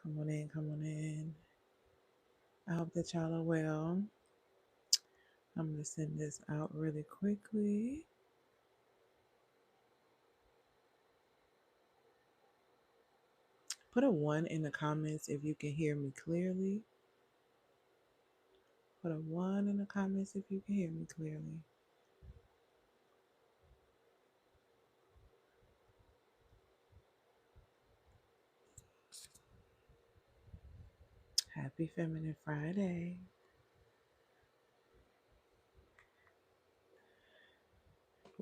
Come on in, come on in. I hope that y'all are well. I'm going to send this out really quickly. Put a 1 in the comments if you can hear me clearly. Put a 1 in the comments if you can hear me clearly. Happy Feminine Friday.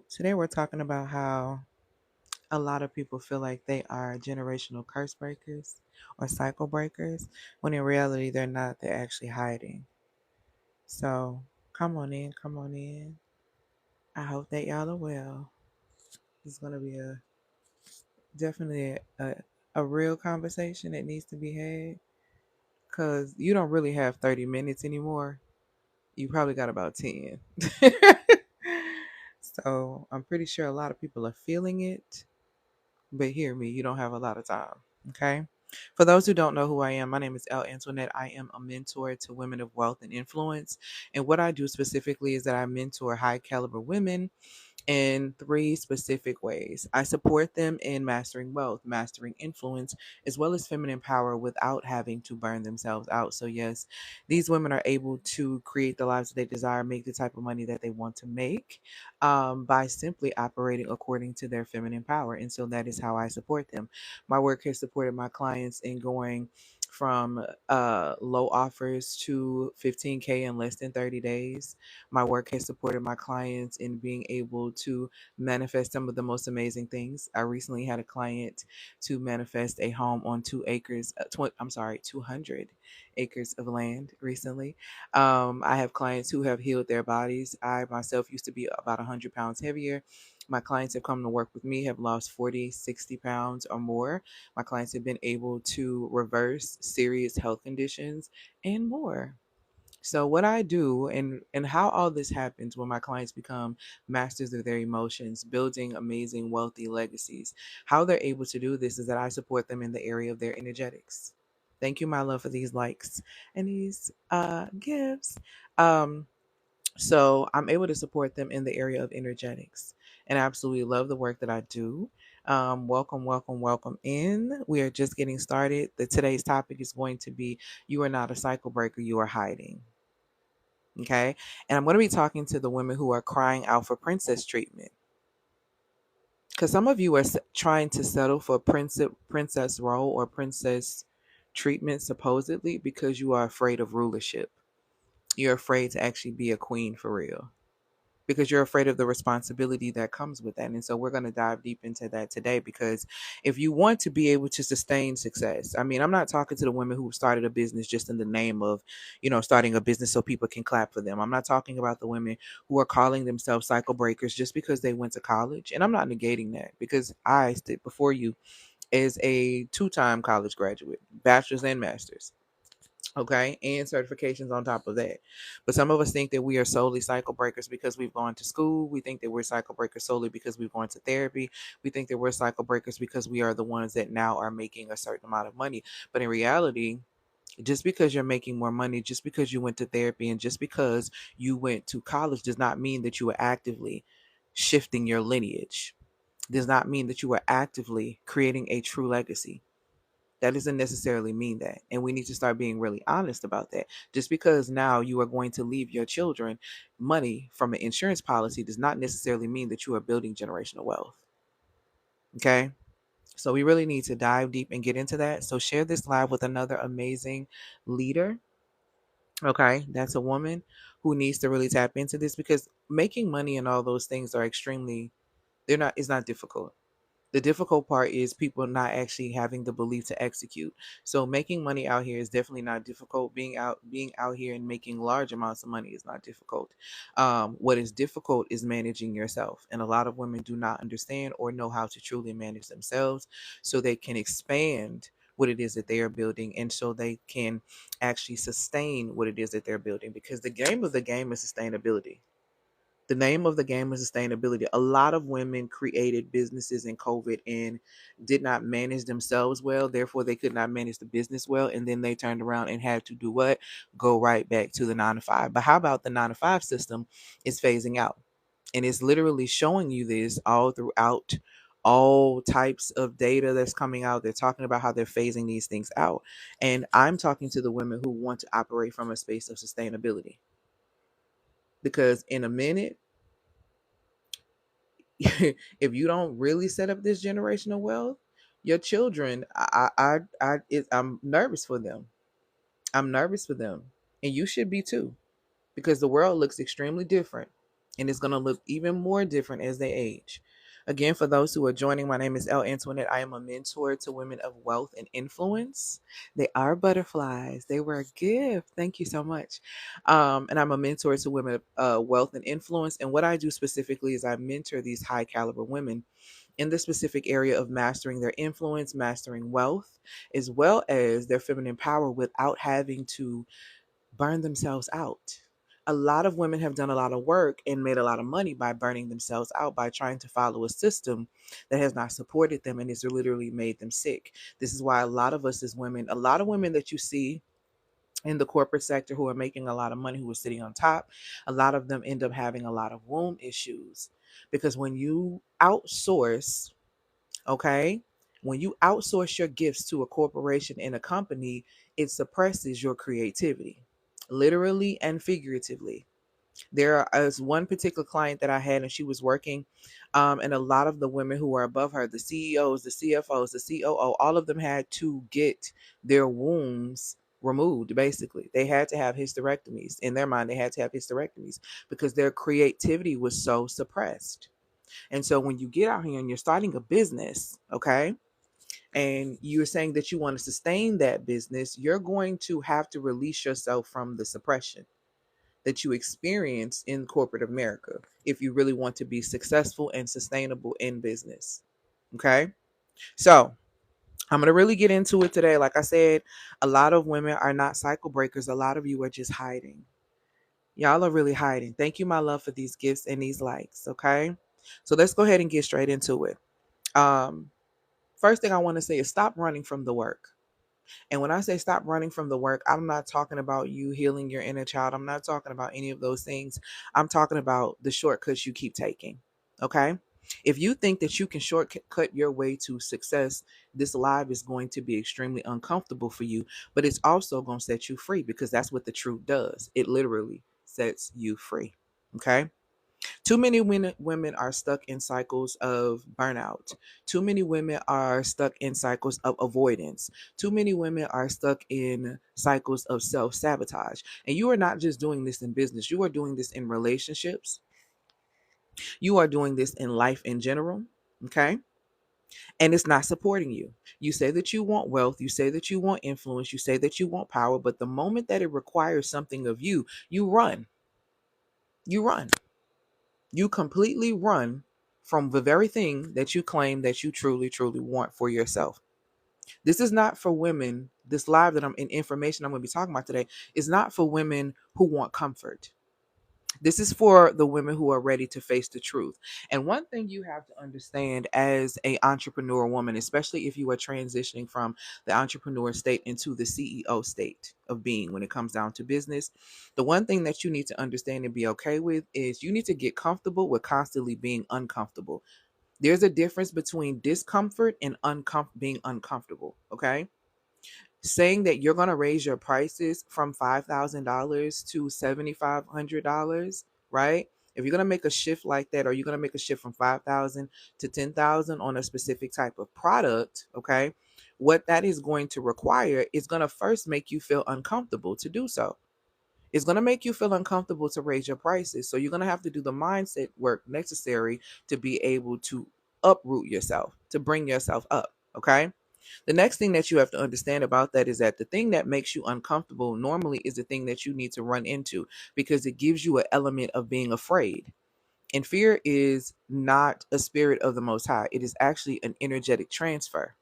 Today we're talking about how a lot of people feel like they are generational curse breakers or cycle breakers, when in reality they're not. They're actually hiding. So come on in, come on in. I hope that y'all are well. It's going to be definitely a real conversation that needs to be had, because you don't really have 30 minutes anymore. You probably got about 10. So I'm pretty sure a lot of people are feeling it, but hear me, you don't have a lot of time. Okay. For those who don't know who I am, my name is Elle Antoinette. I am a mentor to women of wealth and influence. And what I do specifically is that I mentor high caliber women in three specific ways. I support them in mastering wealth, mastering influence, as well as feminine power without having to burn themselves out. So, yes, these women are able to create the lives that they desire, make the type of money that they want to make by simply operating according to their feminine power. And so that is how I support them. My work has supported my clients in going from low offers to 15K in less than 30 days. My work has supported my clients in being able to manifest some of the most amazing things. I recently had a client to manifest a home on 2 acres, 200 acres of land recently. I have clients who have healed their bodies. I myself used to be about 100 pounds heavier. My clients have come to work with me, have lost 40, 60 pounds or more. My clients have been able to reverse serious health conditions and more. So what I do and how all this happens when my clients become masters of their emotions, building amazing wealthy legacies. How they're able to do this is that I support them in the area of their energetics. Thank you, my love, for these likes and these gifts. Um, so I'm able to support them in the area of energetics, and I absolutely love the work that I do. Welcome, welcome, welcome in. We are just getting started. Today's topic is going to be: you are not a cycle breaker, you are hiding. Okay. And I'm going to be talking to the women who are crying out for princess treatment. Because some of you are trying to settle for princess role or princess treatment, supposedly, because you are afraid of rulership. You're afraid to actually be a queen for real, because you're afraid of the responsibility that comes with that. And so we're going to dive deep into that today, because if you want to be able to sustain success, I mean, I'm not talking to the women who started a business just in the name of, starting a business so people can clap for them. I'm not talking about the women who are calling themselves cycle breakers just because they went to college. And I'm not negating that, because I stood before you as a two-time college graduate, bachelor's and master's. Okay, and certifications on top of that. But some of us think that we are solely cycle breakers because we've gone to school. We think that we're cycle breakers solely because we've gone to therapy. We think that we're cycle breakers because we are the ones that now are making a certain amount of money. But in reality, just because you're making more money, just because you went to therapy, and just because you went to college does not mean that you are actively shifting your lineage. Does not mean that you are actively creating a true legacy. That doesn't necessarily mean that. And we need to start being really honest about that. Just because now you are going to leave your children money from an insurance policy does not necessarily mean that you are building generational wealth. Okay. So we really need to dive deep and get into that. So share this live with another amazing leader. Okay. That's a woman who needs to really tap into this, because making money and all those things are it's not difficult. The difficult part is people not actually having the belief to execute. So making money out here is definitely not difficult. Being out here and making large amounts of money is not difficult. What is difficult is managing yourself. And a lot of women do not understand or know how to truly manage themselves so they can expand what it is that they are building, and so they can actually sustain what it is that they're building, because the game of the game is sustainability. The name of the game is sustainability. A lot of women created businesses in COVID and did not manage themselves well. Therefore, they could not manage the business well. And then they turned around and had to do what? Go right back to the 9 to 5. But how about the 9 to 5 system is phasing out? And it's literally showing you this all throughout all types of data that's coming out. They're talking about how they're phasing these things out. And I'm talking to the women who want to operate from a space of sustainability. Because in a minute, if you don't really set up this generational wealth, your children, I'm nervous for them. I'm nervous for them, and you should be too, because the world looks extremely different, and it's going to look even more different as they age. Again, for those who are joining, my name is L. Antoinette. I am a mentor to women of wealth and influence. They are butterflies. They were a gift. Thank you so much. And I'm a mentor to women of wealth and influence. And what I do specifically is I mentor these high caliber women in the specific area of mastering their influence, mastering wealth, as well as their feminine power without having to burn themselves out. A lot of women have done a lot of work and made a lot of money by burning themselves out, by trying to follow a system that has not supported them and has literally made them sick. This is why a lot of us as women, a lot of women that you see in the corporate sector who are making a lot of money, who are sitting on top, a lot of them end up having a lot of womb issues. Because when you outsource, okay, when you outsource your gifts to a corporation and a company, it suppresses your creativity, literally and figuratively. There is one particular client that I had, and she was working, and a lot of the women who were above her, the CEOs, the CFOs, the COO, all of them had to get their wombs removed. Basically, they had to have hysterectomies. In their mind, they had to have hysterectomies because their creativity was so suppressed. And so when you get out here and you're starting a business, okay, and you're saying that you want to sustain that business, you're going to have to release yourself from the suppression that you experience in corporate America if you really want to be successful and sustainable in business. Okay. So I'm going to really get into it today. Like I said, a lot of women are not cycle breakers. A lot of you are just hiding. Y'all are really hiding. Thank you, my love, for these gifts and these likes. Okay. So let's go ahead and get straight into it. Um, First thing I want to say is stop running from the work. And when I say stop running from the work, I'm not talking about you healing your inner child. I'm not talking about any of those things. I'm talking about the shortcuts you keep taking. Okay. If you think that you can shortcut your way to success, this live is going to be extremely uncomfortable for you, but it's also going to set you free because that's what the truth does. It literally sets you free. Okay. Too many women are stuck in cycles of burnout. Too many women are stuck in cycles of avoidance. Too many women are stuck in cycles of self sabotage. And you are not just doing this in business, you are doing this in relationships. You are doing this in life in general. Okay. And it's not supporting you. You say that you want wealth, you say that you want influence, you say that you want power, but the moment that it requires something of you, you run. You run. You completely run from the very thing that you claim that you truly, truly want for yourself. This is not for women. This live that I'm in information I'm going to be talking about today is not for women who want comfort. This is for the women who are ready to face the truth. And one thing you have to understand as a entrepreneur woman, especially if you are transitioning from the entrepreneur state into the CEO state of being when it comes down to business, the one thing that you need to understand and be okay with is you need to get comfortable with constantly being uncomfortable. There's a difference between discomfort and being uncomfortable, okay? Saying that you're going to raise your prices from $5,000 to $7,500, right? If you're going to make a shift like that, or you're going to make a shift from 5,000 to 10,000 on a specific type of product, okay? What that is going to require is going to first make you feel uncomfortable to do so. It's going to make you feel uncomfortable to raise your prices. So you're going to have to do the mindset work necessary to be able to uproot yourself, to bring yourself up, okay? The next thing that you have to understand about that is that the thing that makes you uncomfortable normally is the thing that you need to run into because it gives you an element of being afraid. And fear is not a spirit of the Most High, it is actually an energetic transfer.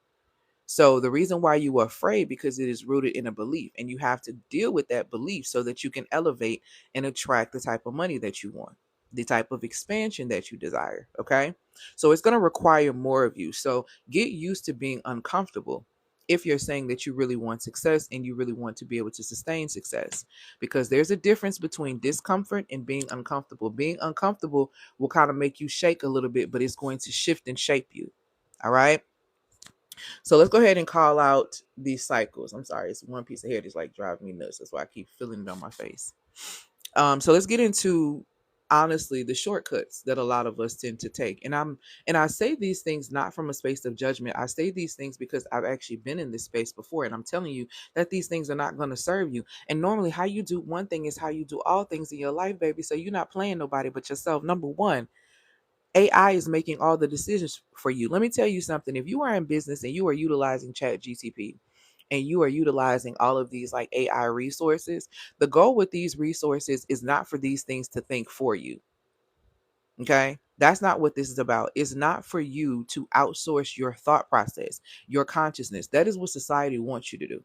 So the reason why you are afraid because it is rooted in a belief, and you have to deal with that belief so that you can elevate and attract the type of money that you want. the type of expansion that you desire. Okay. So it's going to require more of you. So get used to being uncomfortable if you're saying that you really want success and you really want to be able to sustain success, because there's a difference between discomfort and being uncomfortable. Being uncomfortable will kind of make you shake a little bit, but it's going to shift and shape you. All right. So let's go ahead and call out these cycles. I'm sorry, it's one piece of hair that's like driving me nuts. That's why I keep feeling it on my face. So let's get into honestly the shortcuts that a lot of us tend to take. And I say these things not from a space of judgment. I say these things because I've actually been in this space before, and I'm telling you that these things are not going to serve you. And normally how you do one thing is how you do all things in your life, baby. So you're not playing nobody but yourself. Number one, AI is making all the decisions for you. Let me tell you something. If you are in business and you are utilizing Chat GTP and you are utilizing all of these like AI resources, the goal with these resources is not for these things to think for you. Okay. That's not what this is about. It's not for you to outsource your thought process, your consciousness. That is what society wants you to do.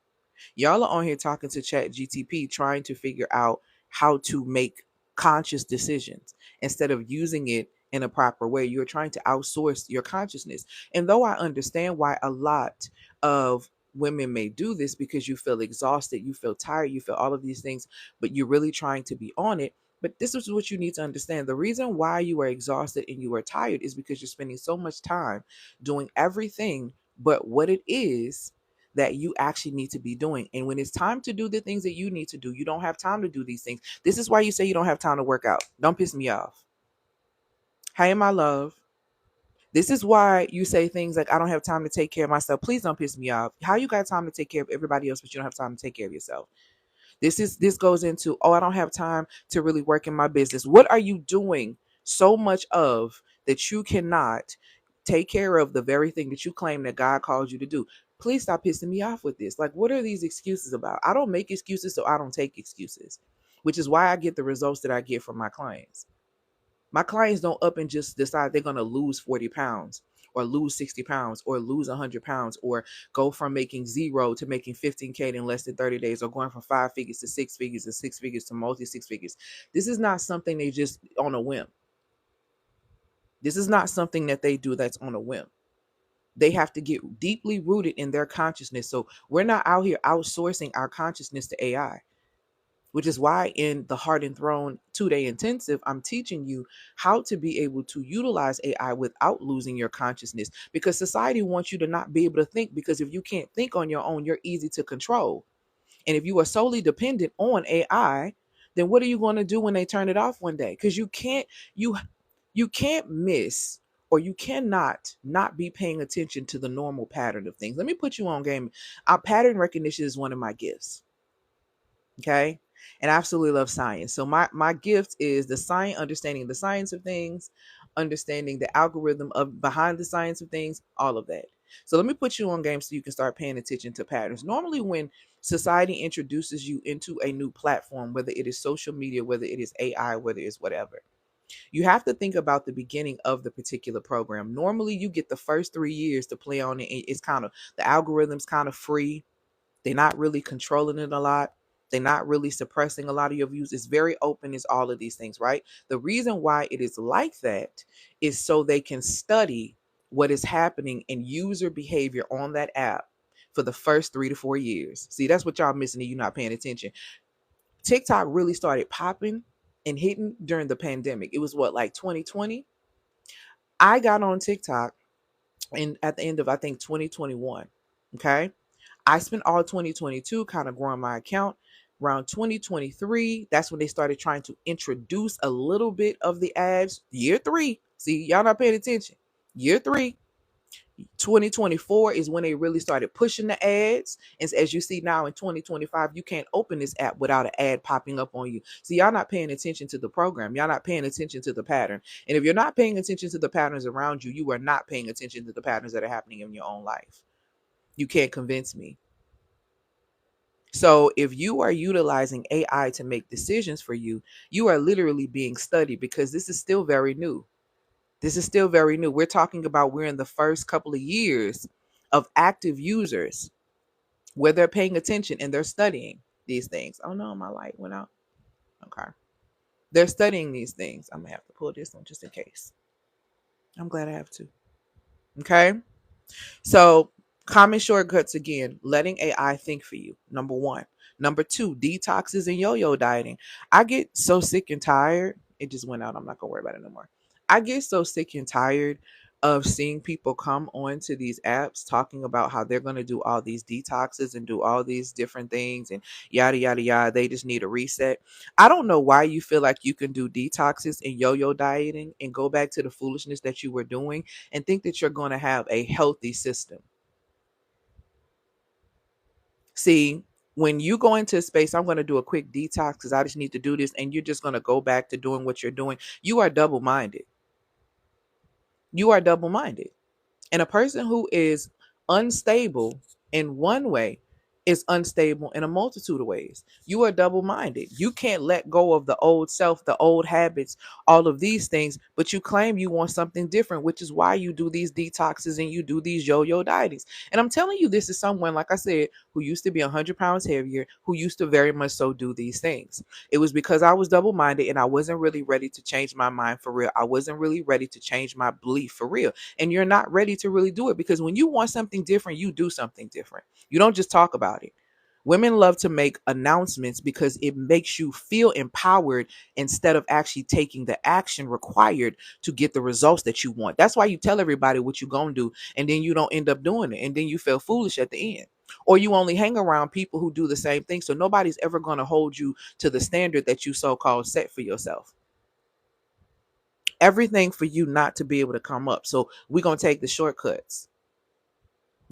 Y'all are on here talking to Chat GTP, trying to figure out how to make conscious decisions instead of using it in a proper way. You're trying to outsource your consciousness. And though I understand why a lot of women may do this, because you feel exhausted, you feel tired, you feel all of these things, but you're really trying to be on it. But this is what you need to understand. The reason why you are exhausted and you are tired is because you're spending so much time doing everything but what it is that you actually need to be doing. And when it's time to do the things that you need to do, you don't have time to do these things. This is why you say you don't have time to work out. Don't piss me off. Hey, my love. This is why you say things like, I don't have time to take care of myself. Please don't piss me off. How you got time to take care of everybody else, but you don't have time to take care of yourself? This goes into, oh, I don't have time to really work in my business. What are you doing so much of that you cannot take care of the very thing that you claim that God called you to do? Please stop pissing me off with this. Like, what are these excuses about? I don't make excuses, so I don't take excuses, which is why I get the results that I get from my clients. My clients don't up and just decide they're going to lose 40 pounds or lose 60 pounds or lose 100 pounds or go from making zero to making 15K in less than 30 days, or going from 5 figures to 6 figures and 6 figures to multi 6 figures. This is not something they just on a whim. This is not something that they do that's on a whim. They have to get deeply rooted in their consciousness. So we're not out here outsourcing our consciousness to AI, which is why in the Heart and Throne 2-day intensive, I'm teaching you how to be able to utilize AI without losing your consciousness, because society wants you to not be able to think, because if you can't think on your own, you're easy to control. And if you are solely dependent on AI, then what are you going to do when they turn it off one day? Because you can't miss, or you cannot not be paying attention to the normal pattern of things. Let me put you on game. Our pattern recognition is one of my gifts. Okay. And I absolutely love science. So my gift is the science, understanding the science of things, understanding the algorithm of behind the science of things, all of that. So let me put you on game so you can start paying attention to patterns. Normally when society introduces you into a new platform, whether it is social media, whether it is AI, whether it's whatever, you have to think about the beginning of the particular program. Normally you get the first 3 years to play on it. It's kind of, the algorithm's kind of free. They're not really controlling it a lot. They're not really suppressing a lot of your views. It's very open, it's all of these things, right? The reason why it is like that is so they can study what is happening in user behavior on that app for the first 3 to 4 years. See, that's what y'all missing and you're not paying attention. TikTok really started popping and hitting during the pandemic. It was what, like 2020? I got on TikTok and at the end of, I think, 2021. Okay. I spent all 2022 kind of growing my account. Around 2023, that's when they started trying to introduce a little bit of the ads. Year three, see, y'all not paying attention. Year three, 2024 is when they really started pushing the ads. And as you see now in 2025, you can't open this app without an ad popping up on you. See, y'all not paying attention to the program. Y'all not paying attention to the pattern. And if you're not paying attention to the patterns around you, you are not paying attention to the patterns that are happening in your own life. You can't convince me. So if you are utilizing AI to make decisions for you, you are literally being studied, because this is still very new. This is still very new. We're talking about, we're in the first couple of years of active users where they're paying attention and they're studying these things. Oh no, my light went out. Okay. They're studying these things. I'm gonna have to pull this one just in case. I'm glad I have to. Okay. So, common shortcuts again, letting AI think for you. Number one. Number two, detoxes and yo yo dieting. I get so sick and tired. It just went out. I'm not going to worry about it no more. I get so sick and tired of seeing people come onto these apps talking about how they're going to do all these detoxes and do all these different things and yada, yada, yada. They just need a reset. I don't know why you feel like you can do detoxes and yo yo dieting and go back to the foolishness that you were doing and think that you're going to have a healthy system. See, when you go into a space, I'm going to do a quick detox because I just need to do this, and you're just going to go back to doing what you're doing. You are double minded. You are double minded. And a person who is unstable in one way is unstable in a multitude of ways. You are double minded. You can't let go of the old self, the old habits, all of these things, but you claim you want something different, which is why you do these detoxes and you do these yo yo dietings. And I'm telling you, this is someone, like I said, who used to be 100 pounds heavier, who used to very much so do these things. It was because I was double minded and I wasn't really ready to change my mind for real. I wasn't really ready to change my belief for real. And you're not ready to really do it because when you want something different, you do something different. You don't just talk about it. Women love to make announcements because it makes you feel empowered instead of actually taking the action required to get the results that you want. That's why you tell everybody what you're going to do and then you don't end up doing it. And then you feel foolish at the end. Or you only hang around people who do the same thing. So nobody's ever going to hold you to the standard that you so-called set for yourself. Everything for you not to be able to come up. So we're going to take the shortcuts.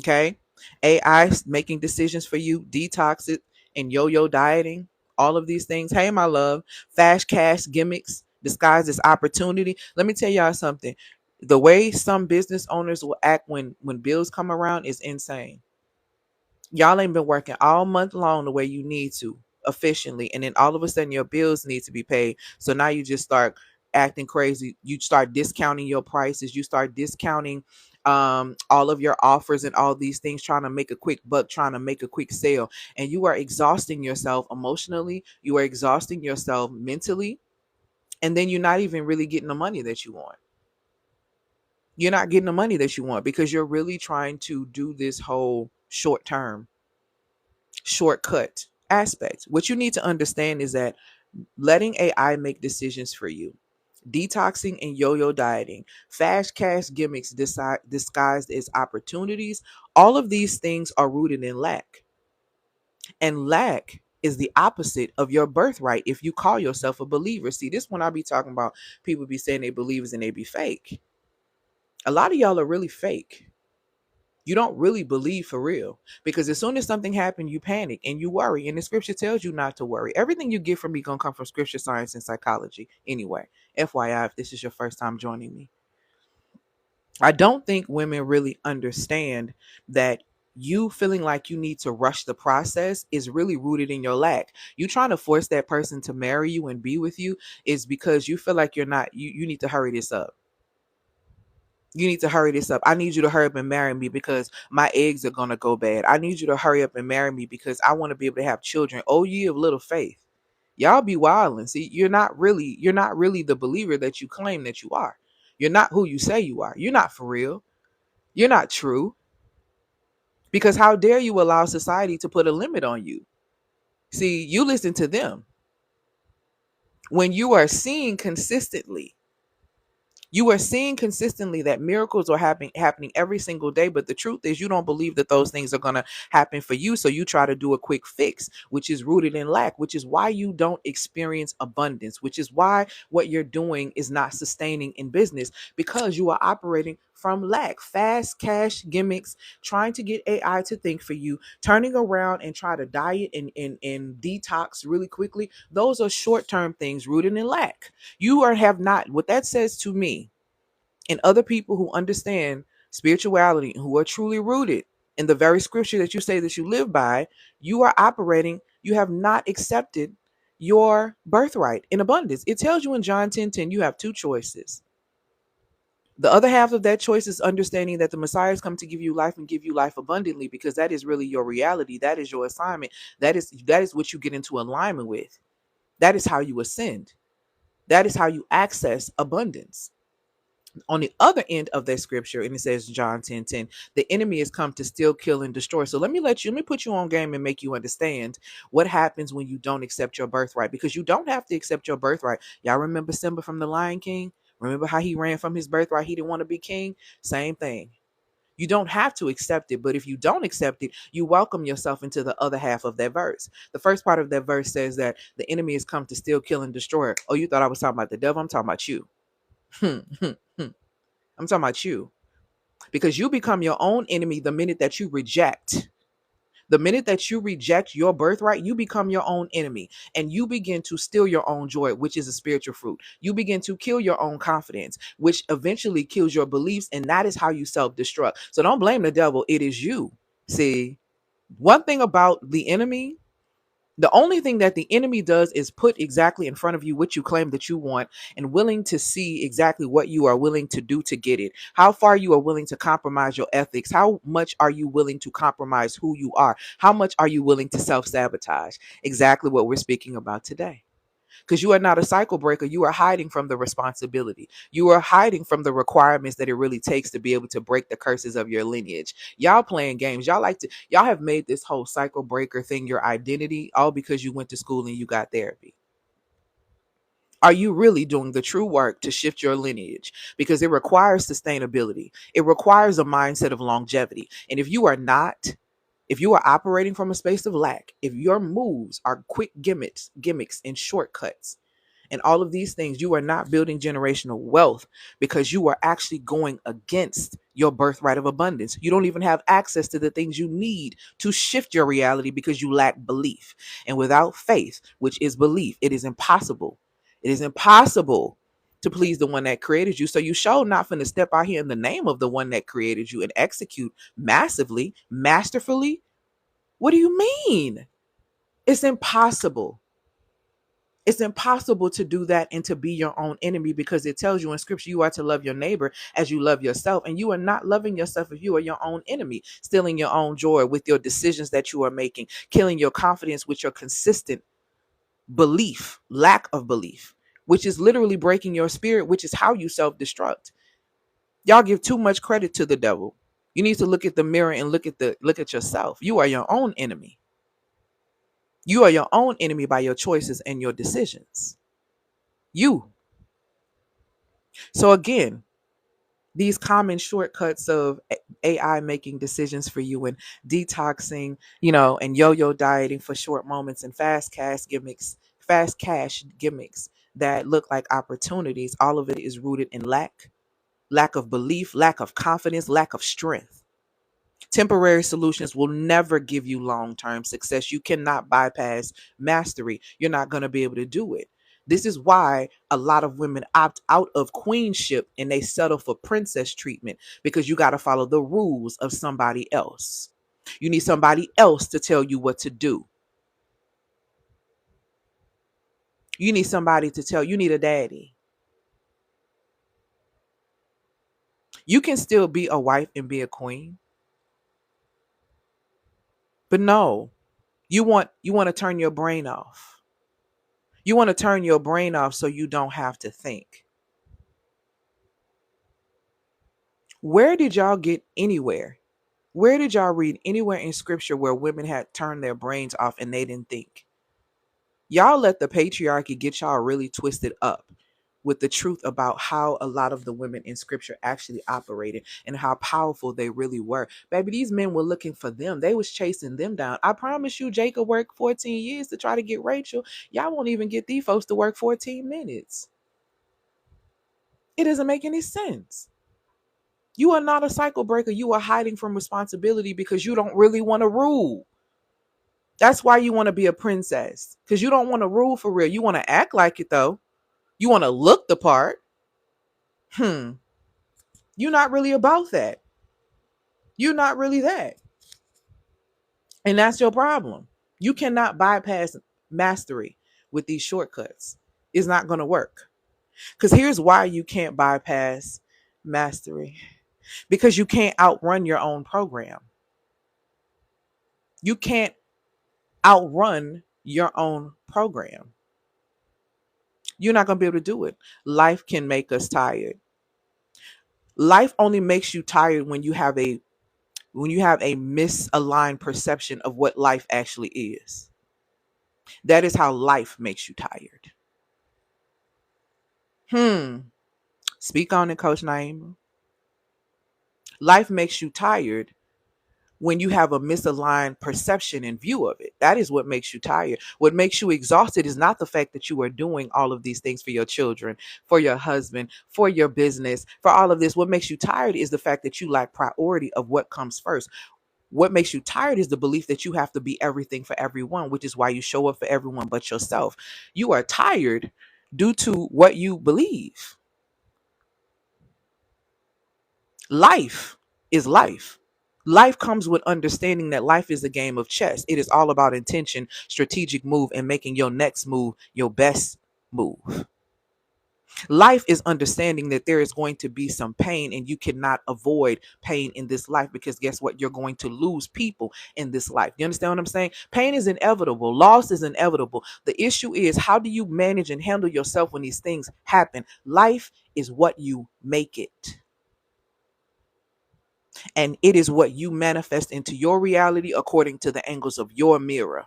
Okay. AI making decisions for you, detox it, and yo yo dieting, all of these things. Hey, my love, fast cash gimmicks disguised as opportunity. Let me tell y'all something. The way some business owners will act when bills come around is insane. Y'all ain't been working all month long the way you need to efficiently, and then all of a sudden your bills need to be paid. So now you just start acting crazy. You start discounting your prices. You start discounting all of your offers and all these things, trying to make a quick buck, trying to make a quick sale, and you are exhausting yourself emotionally. You are exhausting yourself mentally, and then you're not even really getting the money that you want. You're not getting the money that you want because you're really trying to do this whole short term shortcut aspect. What you need to understand is that letting AI make decisions for you, detoxing and yo yo dieting, fast cash gimmicks disguised as opportunities, all of these things are rooted in lack. And lack is the opposite of your birthright if you call yourself a believer. See, this one I be talking about, people be saying they believers and they be fake. A lot of y'all are really fake. You don't really believe for real because as soon as something happens, you panic and you worry. And the scripture tells you not to worry. Everything you get from me gonna come from scripture, science, and psychology. Anyway, FYI, if this is your first time joining me, I don't think women really understand that you feeling like you need to rush the process is really rooted in your lack. You trying to force that person to marry you and be with you is because you feel like you're not. You need to hurry this up. You need to hurry this up. I need you to hurry up and marry me because my eggs are going to go bad. I need you to hurry up and marry me because I want to be able to have children. Oh, ye of little faith. Y'all be wilding. See, you're not really the believer that you claim that you are. You're not who you say you are. You're not for real. You're not true. Because how dare you allow society to put a limit on you? See, you listen to them. When you are seeing consistently You are seeing consistently that miracles are happening every single day, but the truth is you don't believe that those things are going to happen for you, so you try to do a quick fix, which is rooted in lack, which is why you don't experience abundance, which is why what you're doing is not sustaining in business because you are operating from lack. Fast cash gimmicks, trying to get AI to think for you, turning around and try to diet and detox really quickly. Those are short-term things rooted in lack. You are have not. What that says to me and other people who understand spirituality, who are truly rooted in the very scripture that you say that you live by, you are operating, you have not accepted your birthright in abundance. It tells you in John 10:10, you have two choices. The other half of that choice is understanding that the Messiah has come to give you life and give you life abundantly, because that is really your reality. That is your assignment. That is what you get into alignment with. That is how you ascend. That is how you access abundance. On the other end of that scripture, and it says John 10:10, the enemy has come to steal, kill, and destroy. So let me put you on game and make you understand what happens when you don't accept your birthright. Because you don't have to accept your birthright. Y'all remember Simba from the Lion King? Remember how he ran from his birthright? He didn't want to be king. Same thing. You don't have to accept it, but if you don't accept it, you welcome yourself into the other half of that verse. The first part of that verse says that the enemy has come to steal, kill, and destroy. Oh, you thought I was talking about the devil? I'm talking about you. I'm talking about you, because you become your own enemy the minute that you reject. The minute that you reject your birthright, you become your own enemy and you begin to steal your own joy, which is a spiritual fruit. You begin to kill your own confidence, which eventually kills your beliefs. And that is how you self destruct. So don't blame the devil. It is you. See, one thing about the enemy, the only thing that the enemy does is put exactly in front of you what you claim that you want, and willing to see exactly what you are willing to do to get it. How far you are willing to compromise your ethics. How much are you willing to compromise who you are? How much are you willing to self-sabotage? Exactly what we're speaking about today. Because you are not a cycle breaker. You are hiding from the responsibility. You are hiding from the requirements that it really takes to be able to break the curses of your lineage. Y'all playing games. Y'all have made this whole cycle breaker thing your identity, all because you went to school and you got therapy. Are you really doing the true work to shift your lineage? Because it requires sustainability. It requires a mindset of longevity. And if you are not, if you are operating from a space of lack, if your moves are quick gimmicks and shortcuts, and all of these things, you are not building generational wealth, because you are actually going against your birthright of abundance. You don't even have access to the things you need to shift your reality because you lack belief. And without faith, which is belief, it is impossible. It is impossible to please the one that created you. So you show not finna step out here in the name of the one that created you and execute massively, masterfully. What do you mean? It's impossible. It's impossible to do that and to be your own enemy, because it tells you in scripture you are to love your neighbor as you love yourself. And you are not loving yourself if you are your own enemy, stealing your own joy with your decisions that you are making, killing your confidence with your consistent belief, lack of belief, which is literally breaking your spirit, which is how you self destruct. Y'all give too much credit to the devil. You need to look at the mirror and look at yourself. You are your own enemy. You are your own enemy by your choices and your decisions. You. So again, these common shortcuts of AI making decisions for you, and detoxing, and yo-yo dieting for short moments, and fast cash gimmicks that look like opportunities, all of it is rooted in lack of belief, lack of confidence, lack of strength. Temporary solutions will never give you long-term success. You cannot bypass mastery. You're not going to be able to do it. This is why a lot of women opt out of queenship and they settle for princess treatment, because you got to follow the rules of somebody else. You need somebody else to tell you what to do. You need somebody to tell you, need a daddy. You can still be a wife and be a queen. But no, you want to turn your brain off. You want to turn your brain off so you don't have to think. Where did y'all get anywhere? Where did y'all read anywhere in scripture where women had turned their brains off and they didn't think? Y'all let the patriarchy get y'all really twisted up with the truth about how a lot of the women in scripture actually operated and how powerful they really were. Baby, these men were looking for them. They was chasing them down. I promise you, Jacob worked 14 years to try to get Rachel. Y'all won't even get these folks to work 14 minutes. It doesn't make any sense. You are not a cycle breaker. You are hiding from responsibility because you don't really want to rule. That's why you want to be a princess, because you don't want to rule for real. You want to act like it though. You want to look the part. You're not really about that. You're not really that. And that's your problem. You cannot bypass mastery with these shortcuts. It's not going to work. Because here's why you can't bypass mastery: because you can't outrun your own program. You can't outrun your own program. You're not going to be able to do it. Life can make us tired. Life only makes you tired when you have a misaligned perception of what life actually is. That is how life makes you tired. Speak on it, Coach Naima. Life makes you tired when you have a misaligned perception and view of it. That is what makes you tired. What makes you exhausted is not the fact that you are doing all of these things for your children, for your husband, for your business, for all of this. What makes you tired is the fact that you lack priority of what comes first. What makes you tired is the belief that you have to be everything for everyone, which is why you show up for everyone but yourself. You are tired due to what you believe. Life is life. Life comes with understanding that life is a game of chess. It is all about intention, strategic move, and making your next move your best move. Life is understanding that there is going to be some pain and you cannot avoid pain in this life, because guess what? You're going to lose people in this life. You understand what I'm saying? Pain is inevitable. Loss is inevitable. The issue is, how do you manage and handle yourself when these things happen? Life is what you make it. And it is what you manifest into your reality according to the angles of your mirror.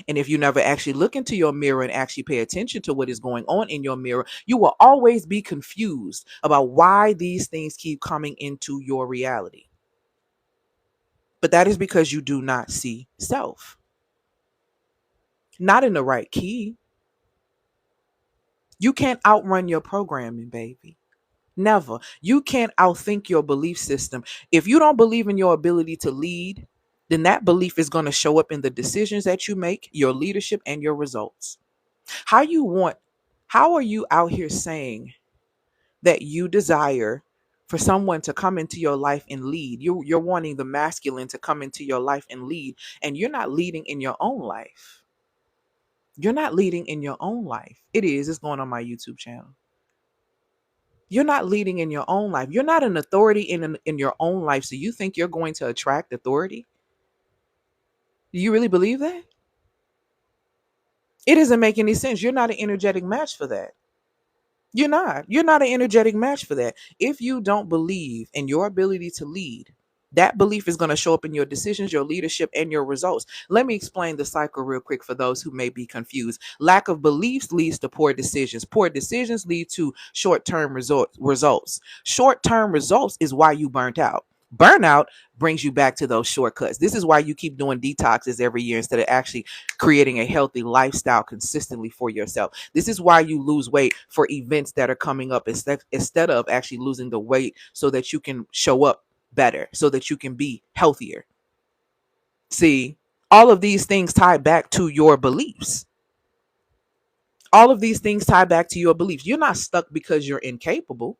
And if you never actually look into your mirror and actually pay attention to what is going on in your mirror, you will always be confused about why these things keep coming into your reality. But that is because you do not see self. Not in the right key. You can't outrun your programming, baby. Never. You can't outthink your belief system. If you don't believe in your ability to lead, then that belief is going to show up in the decisions that you make, your leadership, and your results. How are you out here saying that you desire for someone to come into your life and lead? You're wanting the masculine to come into your life and lead, and you're not leading in your own life. You're not leading in your own life. It's going on my YouTube channel. You're not leading in your own life. You're not an authority in your own life. So you think you're going to attract authority? Do you really believe that? It doesn't make any sense. You're not an energetic match for that. You're not. You're not an energetic match for that. If you don't believe in your ability to lead, that belief is going to show up in your decisions, your leadership, and your results. Let me explain the cycle real quick for those who may be confused. Lack of beliefs leads to poor decisions. Poor decisions lead to short-term results. Short-term results is why you burnt out. Burnout brings you back to those shortcuts. This is why you keep doing detoxes every year instead of actually creating a healthy lifestyle consistently for yourself. This is why you lose weight for events that are coming up instead of actually losing the weight so that you can show up better, so that you can be healthier. See, all of these things tie back to your beliefs. All of these things tie back to your beliefs. You're not stuck because you're incapable.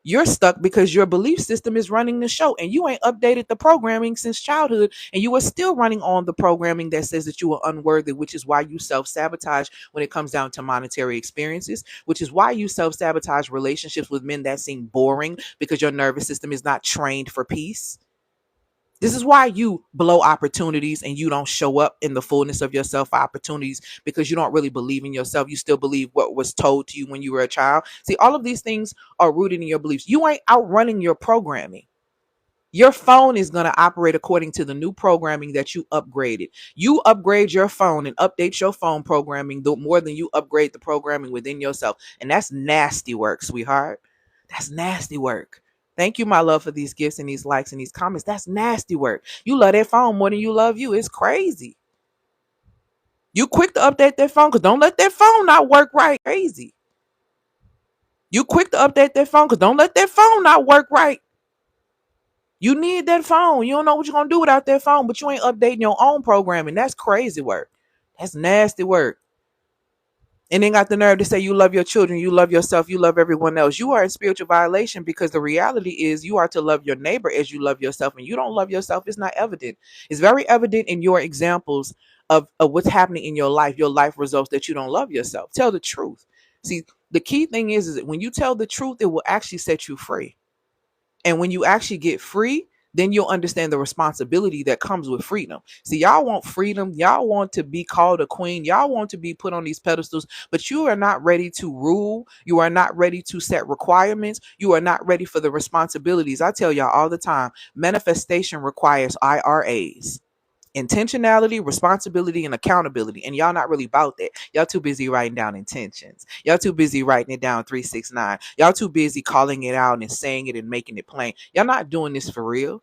You're stuck because your belief system is running the show, and you ain't updated the programming since childhood, and you are still running on the programming that says that you are unworthy, which is why you self-sabotage when it comes down to monetary experiences, which is why you self-sabotage relationships with men that seem boring, because your nervous system is not trained for peace. This is why you blow opportunities and you don't show up in the fullness of yourself for opportunities, because you don't really believe in yourself. You still believe what was told to you when you were a child. See, all of these things are rooted in your beliefs. You ain't outrunning your programming. Your phone is going to operate according to the new programming that you upgraded. You upgrade your phone and update your phone programming more than you upgrade the programming within yourself. And that's nasty work, sweetheart. That's nasty work. Thank you, my love, for these gifts and these likes and these comments. That's nasty work. You love that phone more than you love you. It's crazy. You quick to update that phone because don't let that phone not work right. Crazy. You quick to update that phone because don't let that phone not work right. You need that phone. You don't know what you're going to do without that phone, but you ain't updating your own programming. That's crazy work. That's nasty work. And then got the nerve to say you love your children, you love yourself, you love everyone else. You are in spiritual violation, because the reality is you are to love your neighbor as you love yourself, and you don't love yourself. It's not evident. It's very evident in your examples of what's happening in your life results, that you don't love yourself. Tell the truth. See, the key thing is that when you tell the truth, it will actually set you free. And when you actually get free, then you'll understand the responsibility that comes with freedom. See, y'all want freedom. Y'all want to be called a queen. Y'all want to be put on these pedestals, but you are not ready to rule. You are not ready to set requirements. You are not ready for the responsibilities. I tell y'all all the time, manifestation requires IRAs. Intentionality, responsibility, and accountability. And y'all not really about that. Y'all too busy writing down intentions. Y'all too busy writing it down 369. Y'all too busy calling it out and saying it and making it plain. Y'all not doing this for real.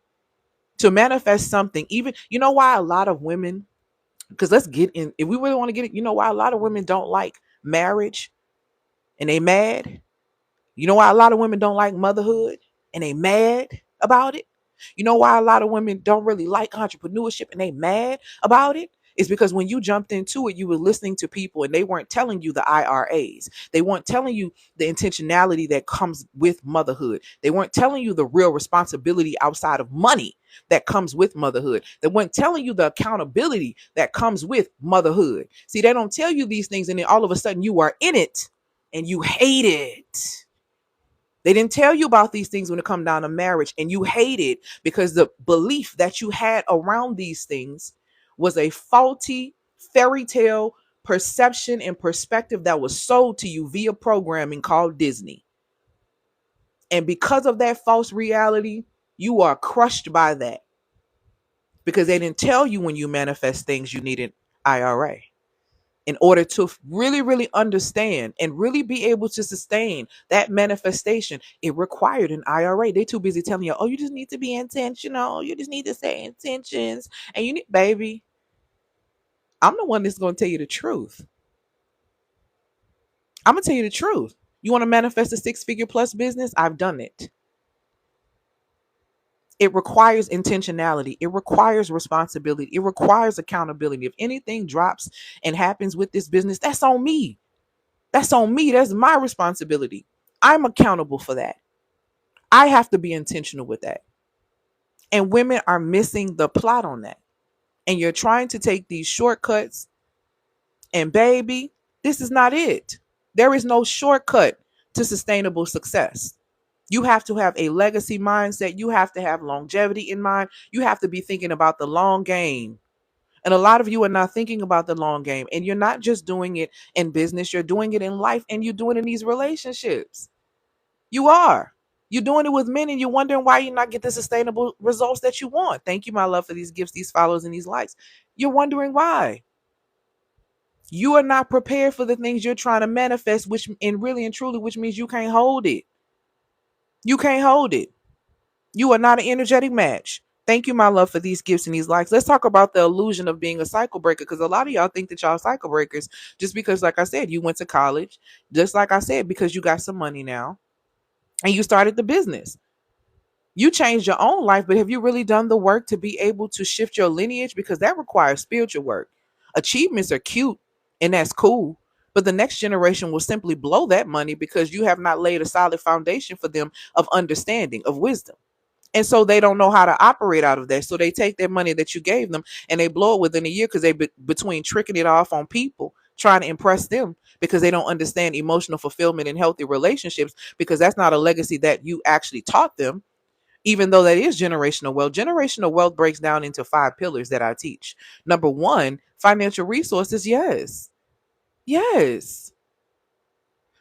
To manifest something, even you know why a lot of women, because let's get in, if we really want to get it, you know why a lot of women don't like marriage and they mad? You know why a lot of women don't like motherhood and they mad about it? You know why a lot of women don't really like entrepreneurship and they mad about it? It's because when you jumped into it, you were listening to people and they weren't telling you the IRAs. They weren't telling you the intentionality that comes with motherhood. They weren't telling you the real responsibility outside of money that comes with motherhood. They weren't telling you the accountability that comes with motherhood. See, they don't tell you these things and then all of a sudden you are in it and you hate it. They didn't tell you about these things when it come down to marriage, and you hate it because the belief that you had around these things was a faulty fairy tale perception and perspective that was sold to you via programming called Disney. And because of that false reality, you are crushed by that because they didn't tell you when you manifest things you need an IRA. In order to really, really understand and really be able to sustain that manifestation, it required an IRA. They too busy telling you, oh, you just need to be intentional. You just need to say intentions. And you need, baby, I'm the one that's going to tell you the truth. I'm going to tell you the truth. You want to manifest a 6-figure plus business? I've done it. It requires intentionality. It requires responsibility. It requires accountability. If anything drops and happens with this business, that's on me. That's on me. That's my responsibility. I'm accountable for that. I have to be intentional with that. And women are missing the plot on that. And you're trying to take these shortcuts. And baby, this is not it. There is no shortcut to sustainable success. You have to have a legacy mindset. You have to have longevity in mind. You have to be thinking about the long game. And a lot of you are not thinking about the long game. And you're not just doing it in business, you're doing it in life and you're doing it in these relationships. You are. You're doing it with men and you're wondering why you not get the sustainable results that you want. Thank you, my love, for these gifts, these follows, and these likes. You're wondering why. You are not prepared for the things you're trying to manifest, which and really and truly, which means you can't hold it. You can't hold it. You are not an energetic match. Thank you, my love, for these gifts and these likes. Let's talk about the illusion of being a cycle breaker because a lot of y'all think that y'all cycle breakers just because, like I said, you went to college, just like I said, because you got some money now and you started the business. You changed your own life, but have you really done the work to be able to shift your lineage? Because that requires spiritual work. Achievements are cute and that's cool, but the next generation will simply blow that money because you have not laid a solid foundation for them of understanding, of wisdom. And so they don't know how to operate out of that. So they take their money that you gave them and they blow it within a year because between tricking it off on people, trying to impress them because they don't understand emotional fulfillment and healthy relationships because that's not a legacy that you actually taught them, even though that is generational wealth. Generational wealth breaks down into 5 pillars that I teach. Number 1, financial resources. Yes. Yes.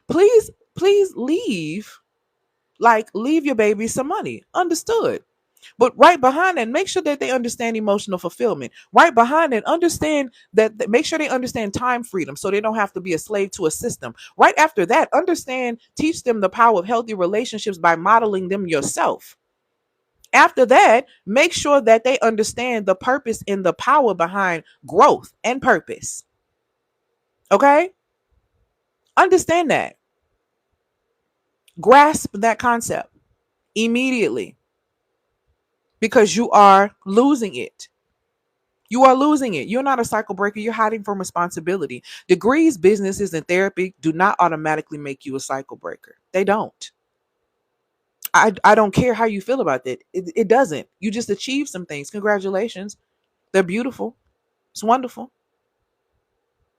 Please leave your baby some money. Understood. But right behind that, make sure that they understand emotional fulfillment. Right behind that, understand make sure they understand time freedom so they don't have to be a slave to a system. Right after that, teach them the power of healthy relationships by modeling them yourself. After that, make sure that they understand the purpose and the power behind growth and purpose. Okay? Understand that. Grasp that concept immediately because you are losing it. You are losing it. You're not a cycle breaker. You're hiding from responsibility. Degrees, businesses, and therapy do not automatically make you a cycle breaker. They don't. I don't care how you feel about that. It doesn't. You just achieved some things. Congratulations. They're beautiful. It's wonderful.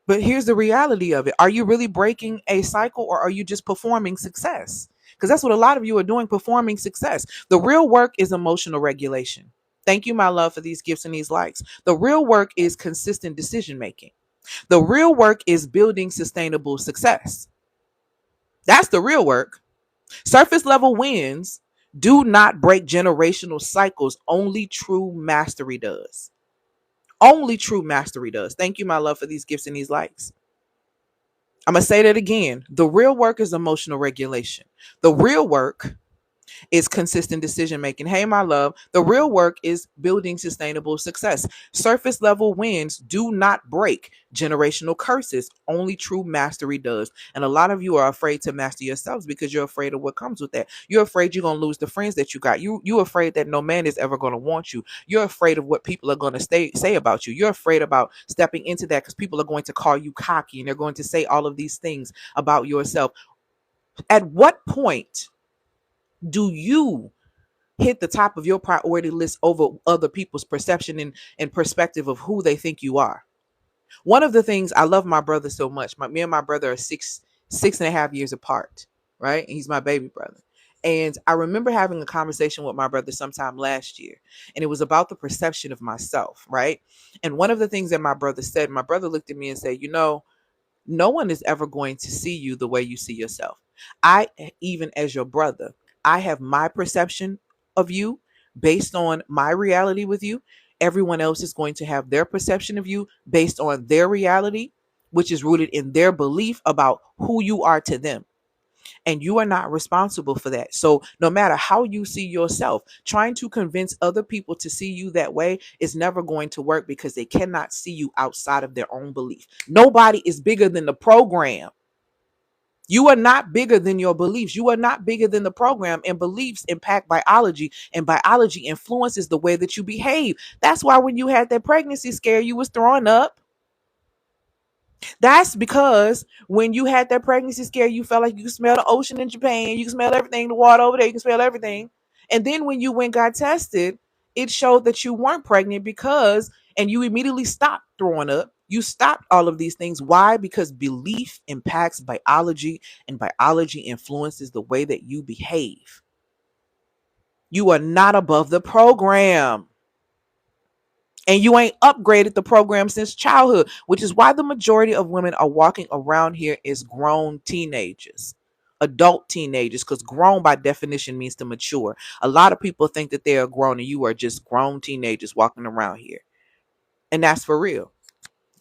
But here's the reality of it. Are you really breaking a cycle or are you just performing success? because that's what a lot of you are doing, performing success. The real work is emotional regulation. Thank you, my love, for these gifts and these likes. The real work is consistent decision making. The real work is building sustainable success. That's the real work. Surface level wins do not break generational cycles. Only true mastery does. Only true mastery does. Thank you, my love, for these gifts and these likes. I'm going to say that again. The real work is emotional regulation. The real work is consistent decision making. Hey, my love, the real work is building sustainable success. Surface level wins do not break generational curses. Only true mastery does. And a lot of you are afraid to master yourselves because you're afraid of what comes with that. You're afraid you're going to lose the friends that you got. You're afraid that no man is ever going to want you. You're afraid of what people are going to say about you. You're afraid about stepping into that because people are going to call you cocky and they're going to say all of these things about yourself. At what point do you hit the top of your priority list over other people's perception and perspective of who they think you are? One of the things, I love my brother so much. Me and my brother are 6.5 years apart, right? And he's my baby brother. And I remember having a conversation with my brother sometime last year, and it was about the perception of myself, right? And one of the things that my brother said, my brother looked at me and said, no one is ever going to see you the way you see yourself. Even as your brother, I have my perception of you based on my reality with you. Everyone else is going to have their perception of you based on their reality, which is rooted in their belief about who you are to them. And you are not responsible for that. So no matter how you see yourself, trying to convince other people to see you that way is never going to work because they cannot see you outside of their own belief. Nobody is bigger than the program. You are not bigger than your beliefs. You are not bigger than the program, and beliefs impact biology, and biology influences the way that you behave. That's why when you had that pregnancy scare, you was throwing up. That's because when you had that pregnancy scare, you felt like you could smell the ocean in Japan. You can smell everything, the water over there. You can smell everything. And then when you went got tested, it showed that you weren't pregnant and you immediately stopped throwing up. You stopped all of these things. Why? Because belief impacts biology, and biology influences the way that you behave. You are not above the program. And you ain't upgraded the program since childhood, which is why the majority of women are walking around here as grown teenagers, adult teenagers, because grown by definition means to mature. A lot of people think that they are grown and you are just grown teenagers walking around here. And that's for real.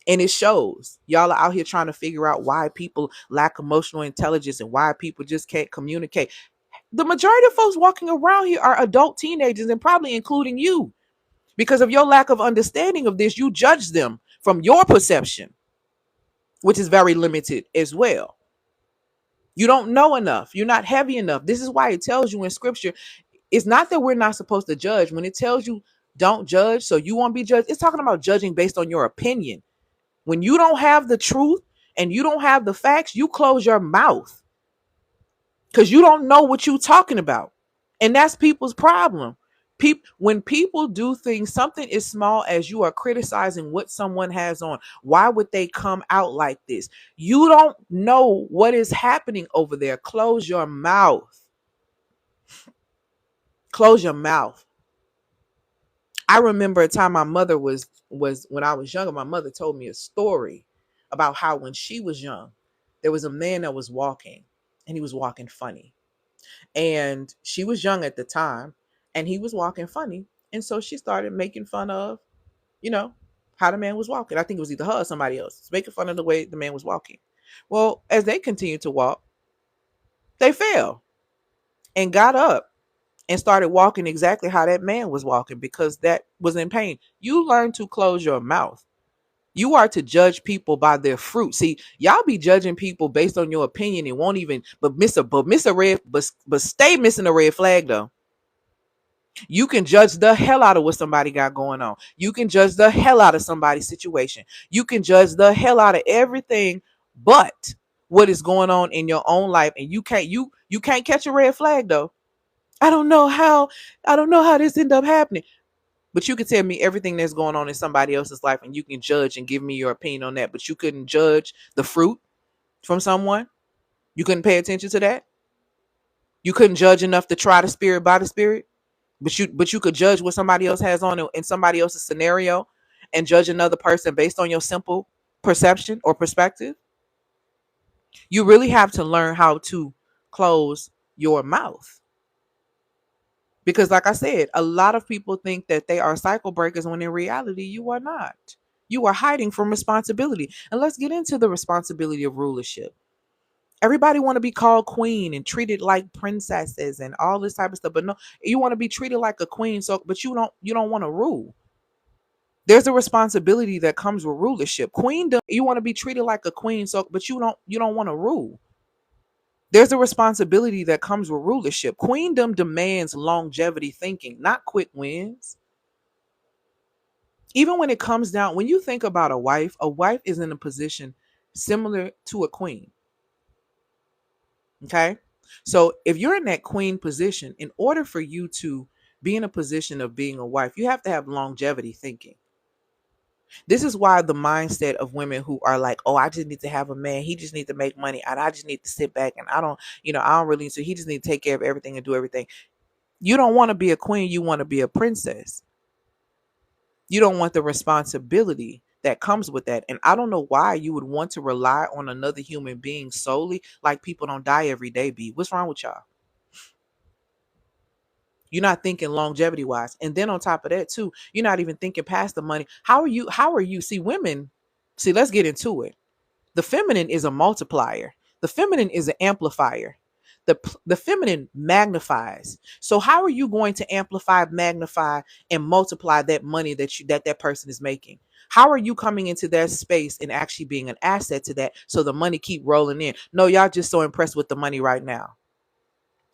And it shows. Y'all are out here trying to figure out why people lack emotional intelligence and why people just can't communicate. The majority of folks walking around here are adult teenagers, and probably including you. Because of your lack of understanding of this, you judge them from your perception, which is very limited as well. You don't know enough. You're not heavy enough. This is why it tells you in scripture, it's not that we're not supposed to judge. When it tells you don't judge, so you won't be judged, it's talking about judging based on your opinion. When you don't have the truth and you don't have the facts, you close your mouth because you don't know what you're talking about. And that's people's problem. When people do things, something as small as you are criticizing what someone has on, why would they come out like this? You don't know what is happening over there. Close your mouth. Close your mouth. I remember a time my mother was when I was younger, my mother told me a story about how when she was young, there was a man that was walking, and he was walking funny. And she was young at the time, and he was walking funny. And so she started making fun of, how the man was walking. I think it was either her or somebody else making fun of the way the man was walking. Well, as they continued to walk, they fell and got up and started walking exactly how that man was walking because that was in pain. You learn to close your mouth. You are to judge people by their fruit. See, y'all be judging people based on your opinion and won't even miss a red, but stay missing a red flag though. You can judge the hell out of what somebody got going on. You can judge the hell out of somebody's situation. You can judge the hell out of everything but what is going on in your own life. And you can't catch a red flag though. I don't know how this ended up happening. But you can tell me everything that's going on in somebody else's life and you can judge and give me your opinion on that. But you couldn't judge the fruit from someone. You couldn't pay attention to that. You couldn't judge enough to try the spirit by the spirit, but you could judge what somebody else has on in somebody else's scenario and judge another person based on your simple perception or perspective. You really have to learn how to close your mouth. Because, like I said, a lot of people think that they are cycle breakers when in reality, you are not. You are hiding from responsibility. And let's get into the responsibility of rulership. Everybody want to be called queen and treated like princesses and all this type of stuff. But no, you want to be treated like a queen. So, but you don't want to rule. There's a responsibility that comes with rulership. Queendom, you want to be treated like a queen. So, but you don't want to rule. There's a responsibility that comes with rulership. Queendom demands longevity thinking, not quick wins. Even when it comes down, when you think about a wife is in a position similar to a queen. Okay. So if you're in that queen position, in order for you to be in a position of being a wife, you have to have longevity thinking. This is why the mindset of women who are like, oh, I just need to have a man. He just needs to make money. And I just need to sit back and I don't really, so he just need to take care of everything and do everything. You don't want to be a queen. You want to be a princess. You don't want the responsibility that comes with that. And I don't know why you would want to rely on another human being solely. Like, people don't die every day, B. What's wrong with y'all? You're not thinking longevity wise. And then on top of that, too, you're not even thinking past the money. How are you? See, women, let's get into it. The feminine is a multiplier. The feminine is an amplifier. The feminine magnifies. So how are you going to amplify, magnify, and multiply that money that person is making? How are you coming into that space and actually being an asset to that so the money keep rolling in? No, y'all just so impressed with the money right now.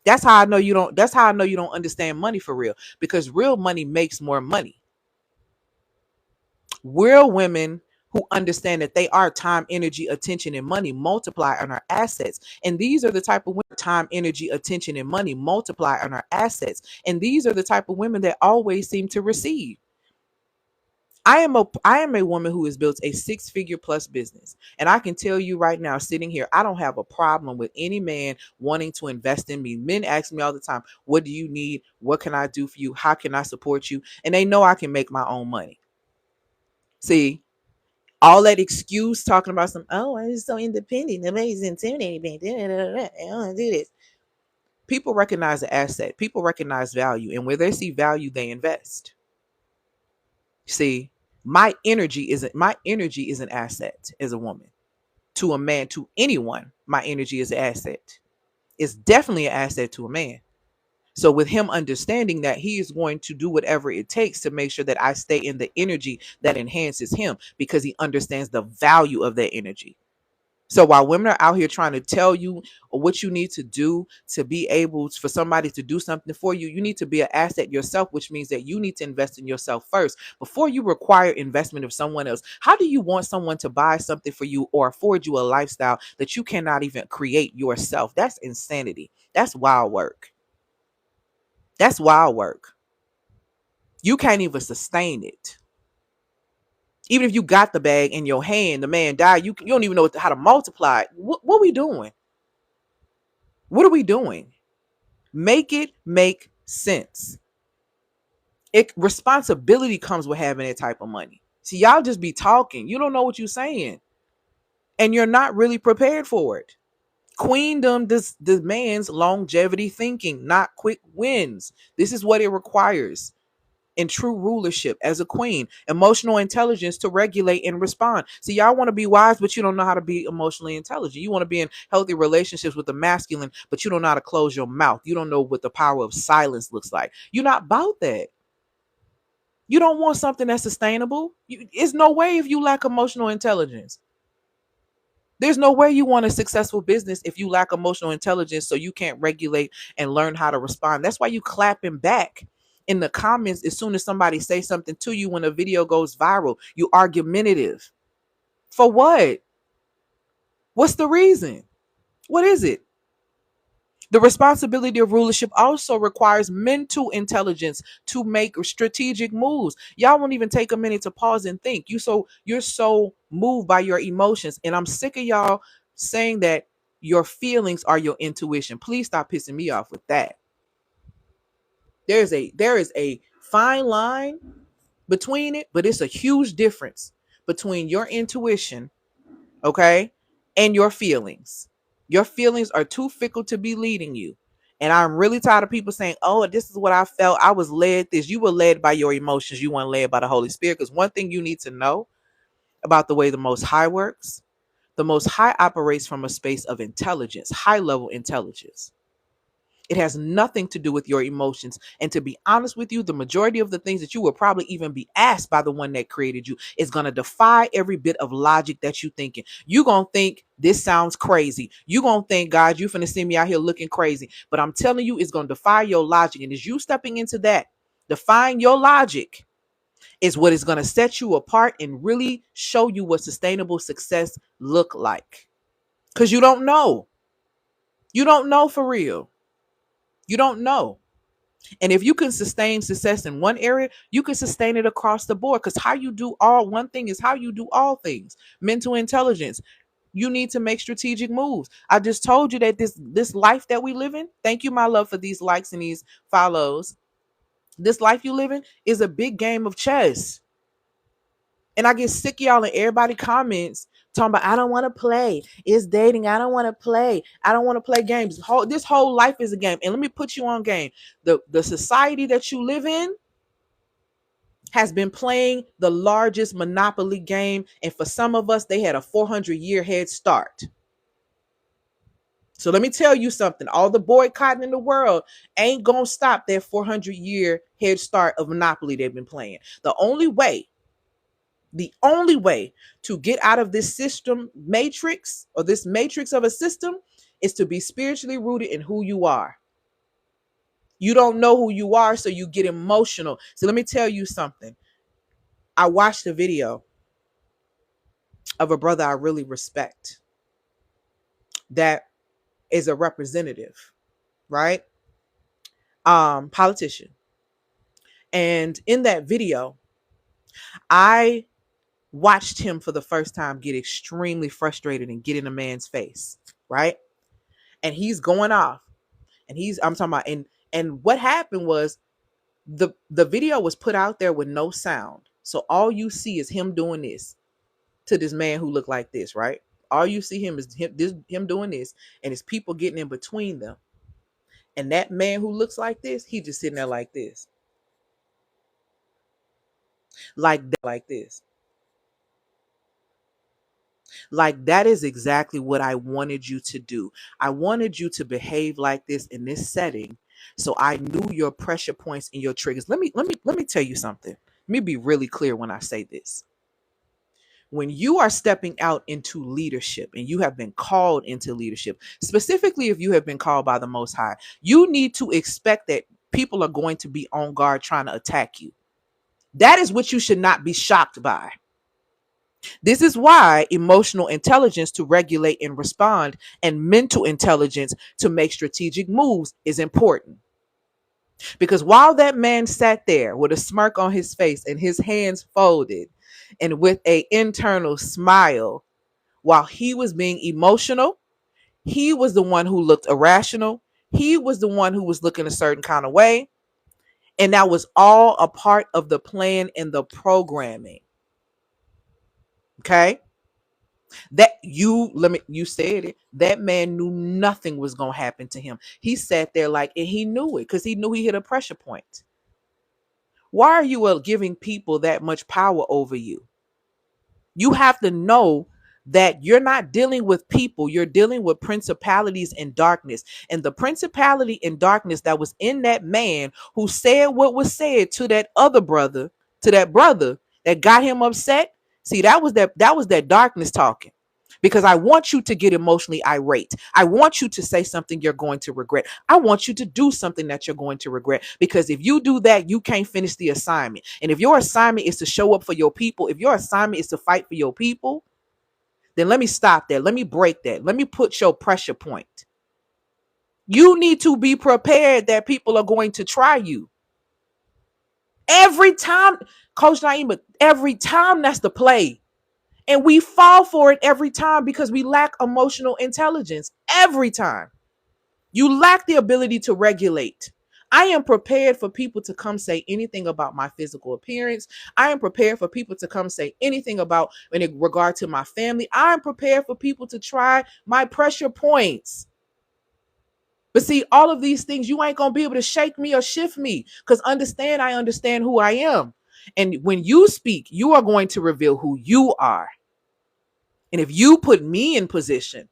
That's how I know you don't understand money for real, because real money makes more money. Real women who understand that they are time, energy, attention, and money multiply on our assets. And these are the type of women, time, energy, attention, and money multiply on our assets. And these are the type of women that always seem to receive. I am a woman who has built a six-figure plus business. And I can tell you right now, sitting here, I don't have a problem with any man wanting to invest in me. Men ask me all the time, what do you need? What can I do for you? How can I support you? And they know I can make my own money. See, all that excuse talking about I'm just so independent. Nobody's intimidating me. I don't want to do this. People recognize the asset. People recognize value. And where they see value, they invest. See, my energy is an asset as a woman. To a man, to anyone, my energy is an asset. It's definitely an asset to a man. So with him understanding that, he is going to do whatever it takes to make sure that I stay in the energy that enhances him, because he understands the value of that energy. So while women are out here trying to tell you what you need to do to be able for somebody to do something for you, you need to be an asset yourself, which means that you need to invest in yourself first before you require investment of someone else. How do you want someone to buy something for you or afford you a lifestyle that you cannot even create yourself? That's insanity. That's wild work. That's wild work. You can't even sustain it. Even if you got the bag in your hand, the man died, you don't even know how to multiply it. What are we doing? What are we doing? Make it make sense. Responsibility comes with having that type of money. See, y'all just be talking. You don't know what you're saying. And you're not really prepared for it. Queendom demands longevity thinking, not quick wins. This is what it requires. In true rulership as a queen, emotional intelligence to regulate and respond. See, y'all want to be wise, but you don't know how to be emotionally intelligent. You want to be in healthy relationships with the masculine, but you don't know how to close your mouth. You don't know what the power of silence looks like. You're not about that. You don't want something that's sustainable. It's no way if you lack emotional intelligence. There's no way you want a successful business if you lack emotional intelligence, so you can't regulate and learn how to respond. That's why you clapping back in the comments as soon as somebody says something to you when a video goes viral. You argumentative. For what? What's the reason? What is it? The responsibility of rulership also requires mental intelligence to make strategic moves. Y'all won't even take a minute to pause and think. You're so moved by your emotions. And I'm sick of y'all saying that your feelings are your intuition. Please stop pissing me off with that. There is a fine line between it, but it's a huge difference between your intuition, okay, and your feelings. Your feelings are too fickle to be leading you. And I'm really tired of people saying, oh, this is what I felt. I was led this. You were led by your emotions. You weren't led by the Holy Spirit. Because one thing you need to know about the way the Most High works, the Most High operates from a space of intelligence, high level intelligence. It has nothing to do with your emotions. And to be honest with you, the majority of the things that you will probably even be asked by the one that created you is going to defy every bit of logic that you thinking. You going to think this sounds crazy. You going to think, God, you finna see me out here looking crazy. But I'm telling you, it's going to defy your logic. And as you stepping into that, defying your logic is what is going to set you apart and really show you what sustainable success look like. Because you don't know. You don't know for real. You don't know. And if you can sustain success in one area, you can sustain it across the board. Because how you do all one thing is how you do all things. Mental intelligence. You need to make strategic moves. I just told you that this life that we live in, thank you, my love, for these likes and these follows. This life you live in is a big game of chess. And I get sick of y'all and everybody comments talking about, I don't want to play. It's dating. I don't want to play. I don't want to play games. This whole life is a game. And let me put you on game. The society that you live in has been playing the largest monopoly game. And for some of us, they had a 400-year head start. So let me tell you something. All the boycotting in the world ain't going to stop their 400-year head start of monopoly they've been playing. The only way to get out of this system matrix, or this matrix of a system, is to be spiritually rooted in who you are. You don't know who you are, so you get emotional. So let me tell you something. I watched a video of a brother I really respect that is a representative, right? Politician. And in that video, I watched him for the first time get extremely frustrated and get in a man's face, right? And he's going off. And I'm talking about, and what happened was the video was put out there with no sound. So all you see is him doing this to this man who looked like this, right? All you see him is him doing this, and his people getting in between them. And that man who looks like this, he just sitting there like this. Like this. Like, that is exactly what I wanted you to do. I wanted you to behave like this in this setting, so I knew your pressure points and your triggers. Let me tell you something. Let me be really clear when I say this. When you are stepping out into leadership and you have been called into leadership, specifically if you have been called by the Most High, you need to expect that people are going to be on guard trying to attack you. That is what you should not be shocked by. This is why emotional intelligence to regulate and respond and mental intelligence to make strategic moves is important. Because while that man sat there with a smirk on his face and his hands folded and with an internal smile, while he was being emotional, he was the one who looked irrational. He was the one who was looking a certain kind of way. And that was all a part of the plan and the programming. Okay? You said it. That man knew nothing was going to happen to him. He sat there and he knew it because he knew he hit a pressure point. Why are you giving people that much power over you? You have to know that you're not dealing with people, you're dealing with principalities in darkness. And the principality in darkness that was in that man who said what was said to that other brother, to that brother that got him upset. See, that was that darkness talking. Because I want you to get emotionally irate. I want you to say something you're going to regret. I want you to do something that you're going to regret. Because if you do that, you can't finish the assignment. And if your assignment is to show up for your people, if your assignment is to fight for your people, then let me stop that. Let me break that. Let me put your pressure point. You need to be prepared that people are going to try you. Every time, Coach Naima, every time that's the play. And we fall for it every time because we lack emotional intelligence. Every time. You lack the ability to regulate. I am prepared for people to come say anything about my physical appearance. I am prepared for people to come say anything about in regard to my family. I am prepared for people to try my pressure points. But see, all of these things, you ain't going to be able to shake me or shift me because I understand who I am. And when you speak, you are going to reveal who you are. And if you put me in position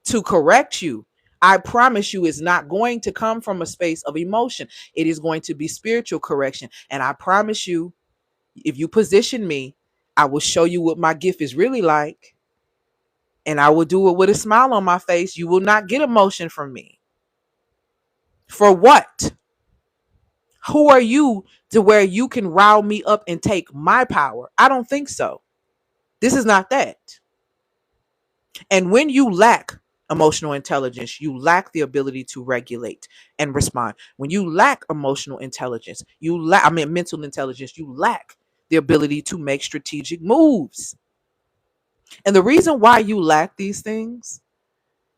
to correct you, I promise you it's not going to come from a space of emotion. It is going to be spiritual correction. And I promise you, if you position me, I will show you what my gift is really like. And I will do it with a smile on my face. You will not get emotion from me. For what? Who are you to where you can rile me up and take my power? I don't think so. This is not that. And when you lack emotional intelligence, you lack the ability to regulate and respond. When you lack emotional intelligence, mental intelligence, you lack the ability to make strategic moves. And the reason why you lack these things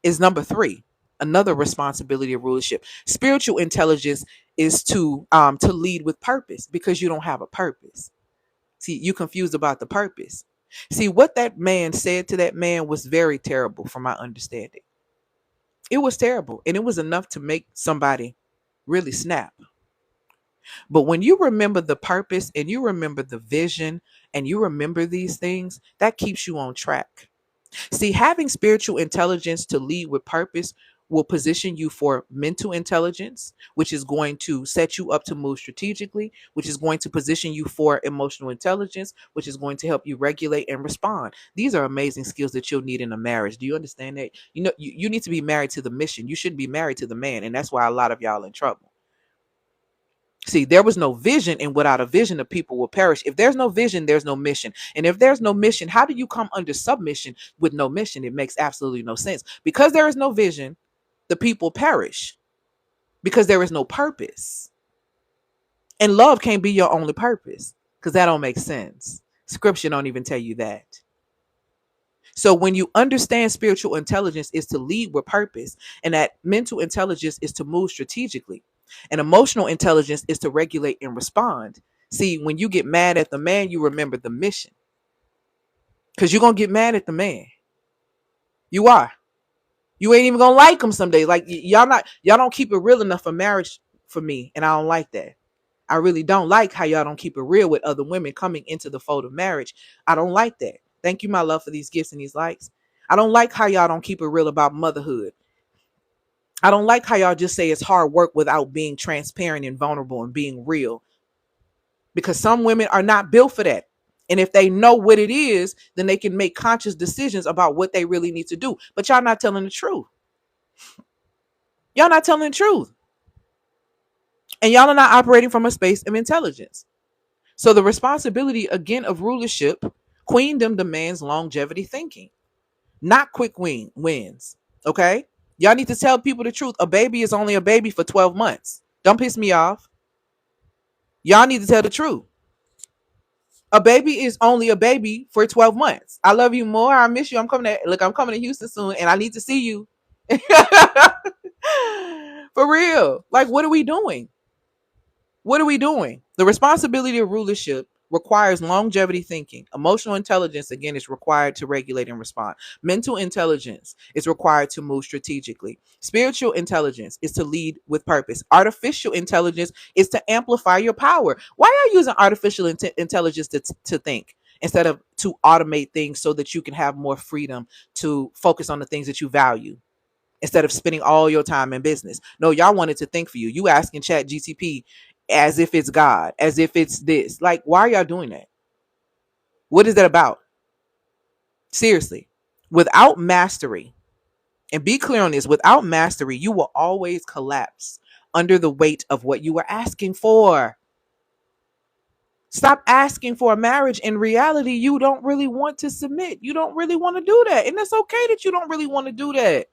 is number 3, another responsibility of rulership. Spiritual intelligence is to lead with purpose because you don't have a purpose. See, you confused about the purpose. See, what that man said to that man was very terrible from my understanding. It was terrible, and it was enough to make somebody really snap. But when you remember the purpose and you remember the vision and you remember these things, that keeps you on track. See, having spiritual intelligence to lead with purpose will position you for mental intelligence, which is going to set you up to move strategically, which is going to position you for emotional intelligence, which is going to help you regulate and respond. These are amazing skills that you'll need in a marriage. Do you understand that? You need to be married to the mission. You shouldn't be married to the man. And that's why a lot of y'all in trouble. See, there was no vision, and without a vision, the people will perish. If there's no vision, there's no mission. And if there's no mission, how do you come under submission with no mission? It makes absolutely no sense. Because there is no vision, the people perish because there is no purpose. And love can't be your only purpose because that don't make sense. Scripture don't even tell you that. So when you understand spiritual intelligence is to lead with purpose, and that mental intelligence is to move strategically, and emotional intelligence is to regulate and respond. See, when you get mad at the man, you remember the mission. Because you're going to get mad at the man. You are. You ain't even going to like him someday. Like, y'all don't keep it real enough for marriage for me. And I don't like that. I really don't like how y'all don't keep it real with other women coming into the fold of marriage. I don't like that. Thank you, my love, for these gifts and these likes. I don't like how y'all don't keep it real about motherhood. I don't like how y'all just say it's hard work without being transparent and vulnerable and being real. Because some women are not built for that. And if they know what it is, then they can make conscious decisions about what they really need to do. But y'all not telling the truth. Y'all not telling the truth. And y'all are not operating from a space of intelligence. So the responsibility, again, of rulership, queendom demands longevity thinking, not quick wins. Okay? Y'all need to tell people the truth. A baby is only a baby for 12 months. Don't piss me off. Y'all need to tell the truth. A baby is only a baby for 12 months. I love you more. I miss you. I'm coming to Houston soon and I need to see you. For real. Like, what are we doing? What are we doing? The responsibility of rulership requires longevity thinking. Emotional intelligence, again, is required to regulate and respond. Mental intelligence is required to move strategically. Spiritual intelligence is to lead with purpose. Artificial intelligence is to amplify your power. Why are you using artificial intelligence to think instead of to automate things so that you can have more freedom to focus on the things that you value? Instead of spending all your time in business. No, y'all wanted to think for you. You asking Chat GTP as if it's God, as if it's this. Like, why are y'all doing that? What is that about? Seriously. Without mastery, and be clear on this, without mastery, you will always collapse under the weight of what you were asking for. Stop asking for a marriage. In reality, you don't really want to submit. You don't really want to do that. And it's okay that you don't really want to do that.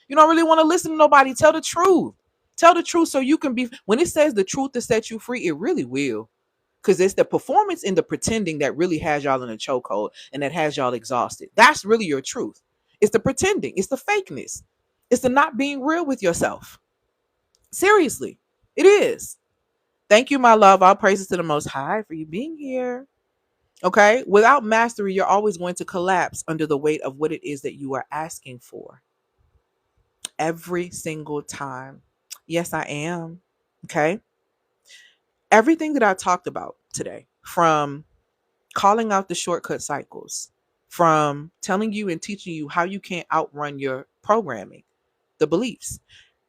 You don't really want to listen to nobody. Tell the truth. Tell the truth so you can be. When it says the truth to set you free, it really will. Because it's the performance and the pretending that really has y'all in a chokehold and that has y'all exhausted. That's really your truth. It's the pretending, it's the fakeness, it's the not being real with yourself. Seriously, it is. Thank you, my love. All praises to the Most High for you being here. Okay. Without mastery, you're always going to collapse under the weight of what it is that you are asking for every single time. Yes, I am. Okay. Everything that I talked about today, from calling out the shortcut cycles, from telling you and teaching you how you can't outrun your programming, the beliefs,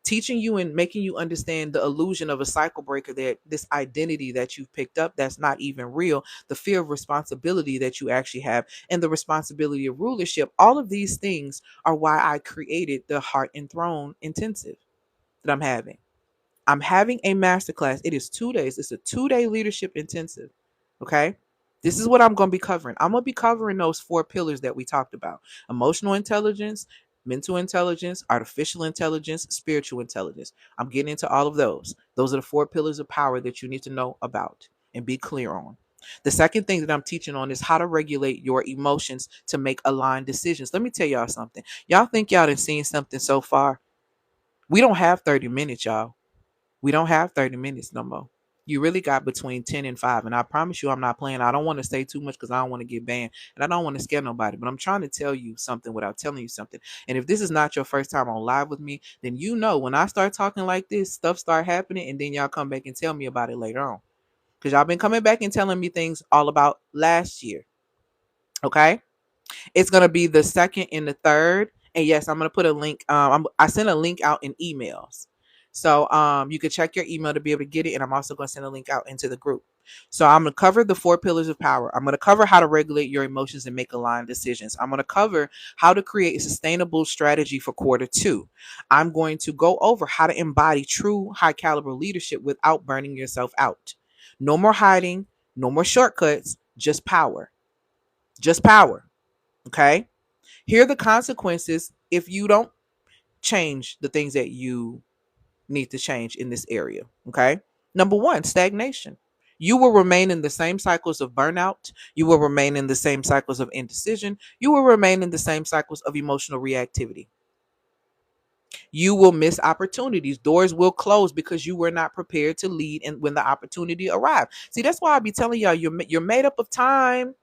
teaching you and making you understand the illusion of a cycle breaker, that this identity that you've picked up that's not even real, the fear of responsibility that you actually have, and the responsibility of rulership. All of these things are why I created the Heart and Throne intensive that I'm having. I'm having a masterclass. It is 2 days. It's a 2-day leadership intensive. Okay. This is what I'm going to be covering. I'm going to be covering those 4 pillars that we talked about: emotional intelligence, mental intelligence, artificial intelligence, spiritual intelligence. I'm getting into all of those. Those are the 4 pillars of power that you need to know about and be clear on. The second thing that I'm teaching on is how to regulate your emotions to make aligned decisions. Let me tell y'all something. Y'all think y'all done seen something so far? We don't have 30 minutes, y'all. We don't have 30 minutes no more. You really got between 10 and 5. And I promise you, I'm not playing. I don't want to say too much because I don't want to get banned. And I don't want to scare nobody. But I'm trying to tell you something without telling you something. And if this is not your first time on live with me, then you know when I start talking like this, stuff start happening. And then y'all come back and tell me about it later on. Because y'all been coming back and telling me things all about last year. Okay? It's going to be the 2nd and the 3rd. And yes, I'm going to put a link. I sent a link out in emails. So you can check your email to be able to get it. And I'm also going to send a link out into the group. So I'm going to cover the 4 pillars of power. I'm going to cover how to regulate your emotions and make aligned decisions. I'm going to cover how to create a sustainable strategy for Q2. I'm going to go over how to embody true high caliber leadership without burning yourself out. No more hiding, no more shortcuts, just power. Just power. Okay. Here are the consequences if you don't change the things that you need to change in this area. Okay. Number 1, stagnation. You will remain in the same cycles of burnout. You will remain in the same cycles of indecision. You will remain in the same cycles of emotional reactivity. You will miss opportunities. Doors will close because you were not prepared to lead and when the opportunity arrived. See, that's why I be telling y'all you're made up of time.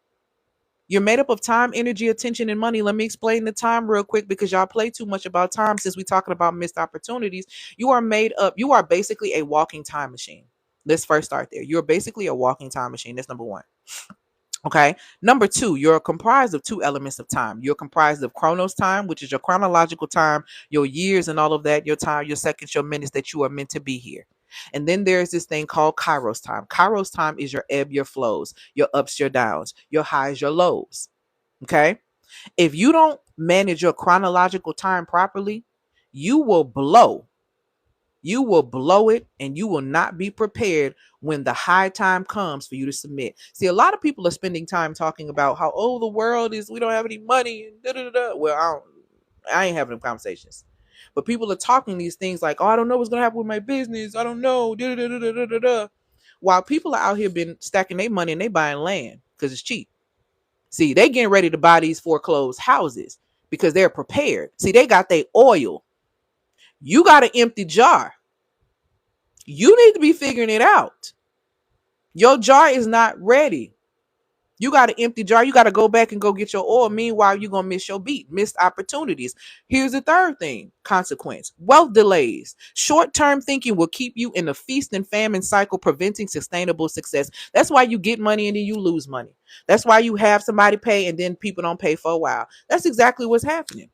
You're made up of time, energy, attention, and money. Let me explain the time real quick because y'all play too much about time since we're talking about missed opportunities. You are made up. You are basically a walking time machine. Let's first start there. You're basically a walking time machine. That's number 1. Okay. Number 2, you're comprised of 2 elements of time. You're comprised of chronos time, which is your chronological time, your years and all of that, your time, your seconds, your minutes that you are meant to be here. And then there's this thing called Kairos time. Kairos time is your ebb, your flows, your ups, your downs, your highs, your lows. Okay. If you don't manage your chronological time properly, you will blow. You will blow it and you will not be prepared when the high time comes for you to submit. See, a lot of people are spending time talking about how, oh, the world is, we don't have any money. And da, da, da, da. Well, I ain't having them conversations. But people are talking these things like, oh, I don't know what's going to happen with my business. I don't know. Da, da, da, da, da, da, da. While people are out here been stacking their money and they buying land because it's cheap. See, they getting ready to buy these foreclosed houses because they're prepared. See, they got their oil. You got an empty jar. You need to be figuring it out. Your jar is not ready. You got an empty jar. You got to go back and go get your oil. Meanwhile, you're going to miss your beat, missed opportunities. Here's the third thing, consequence: wealth delays. Short-term thinking will keep you in a feast and famine cycle, preventing sustainable success. That's why you get money and then you lose money. That's why you have somebody pay and then people don't pay for a while. That's exactly what's happening.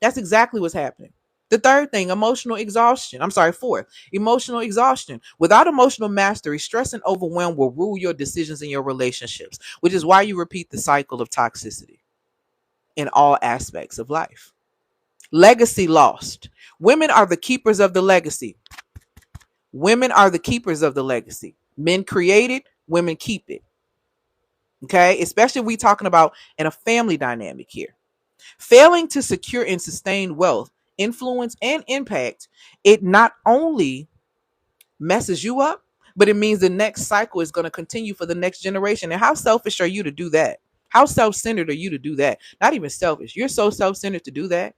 That's exactly what's happening. The third thing, emotional exhaustion. I'm sorry, 4th, emotional exhaustion. Without emotional mastery, stress and overwhelm will rule your decisions in your relationships, which is why you repeat the cycle of toxicity in all aspects of life. Legacy lost. Women are the keepers of the legacy. Women are the keepers of the legacy. Men create it, women keep it. Okay, especially if we talking about in a family dynamic here. Failing to secure and sustain wealth, influence, and impact, it not only messes you up, but it means the next cycle is going to continue for the next generation. And how selfish are you to do that? How self-centered are you to do that? Not even selfish. You're so self-centered to do that.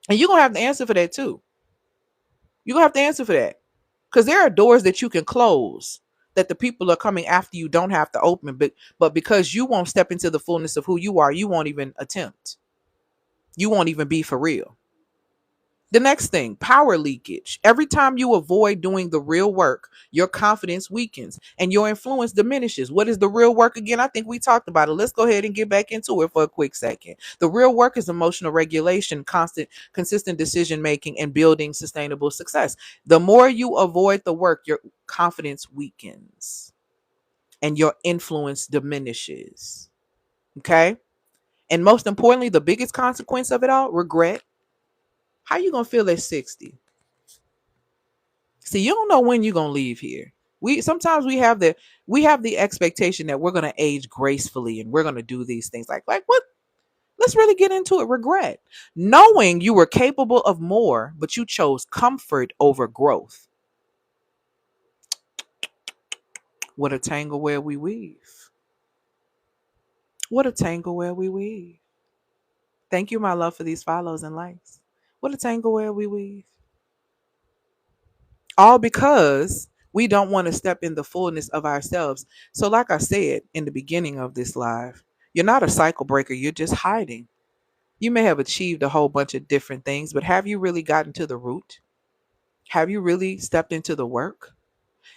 And you're going to have to answer for that too. You're going to have to answer for that. Because there are doors that you can close that the people are coming after you don't have to open. But because you won't step into the fullness of who you are, you won't even attempt. You won't even be for real. The next thing, power leakage. Every time you avoid doing the real work, your confidence weakens and your influence diminishes. What is the real work again? I think we talked about it. Let's go ahead and get back into it for a quick second. The real work is emotional regulation, consistent decision making, and building sustainable success. The more you avoid the work, your confidence weakens and your influence diminishes. Okay? And most importantly, the biggest consequence of it all, regret. How you gonna feel at 60? See, you don't know when you're gonna leave here. We sometimes we have the expectation that we're gonna age gracefully and we're gonna do these things. Like what? Let's really get into it. Regret. Knowing you were capable of more, but you chose comfort over growth. What a tangle where we weave. What a tangle where we weave. Thank you, my love, for these follows and likes. What a tangle where we weave. All because we don't want to step in the fullness of ourselves. So, like I said in the beginning of this live, you're not a cycle breaker, you're just hiding. You may have achieved a whole bunch of different things, but have you really gotten to the root? Have you really stepped into the work?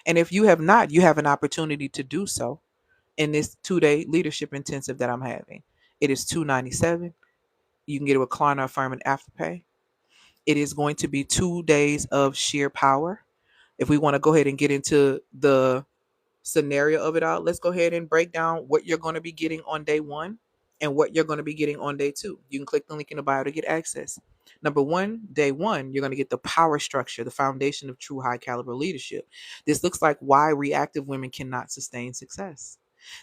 And if you have not, you have an opportunity to do so in this 2-day leadership intensive that I'm having. It is $297. You can get it with Klarna Affirm and Afterpay. It is going to be 2 days of sheer power. If we want to go ahead and get into the scenario of it all, let's go ahead and break down what you're going to be getting on day one and what you're going to be getting on day two. You can click the link in the bio to get access. Number one, day one, you're going to get the power structure, the foundation of true high caliber leadership. This looks like why reactive women cannot sustain success.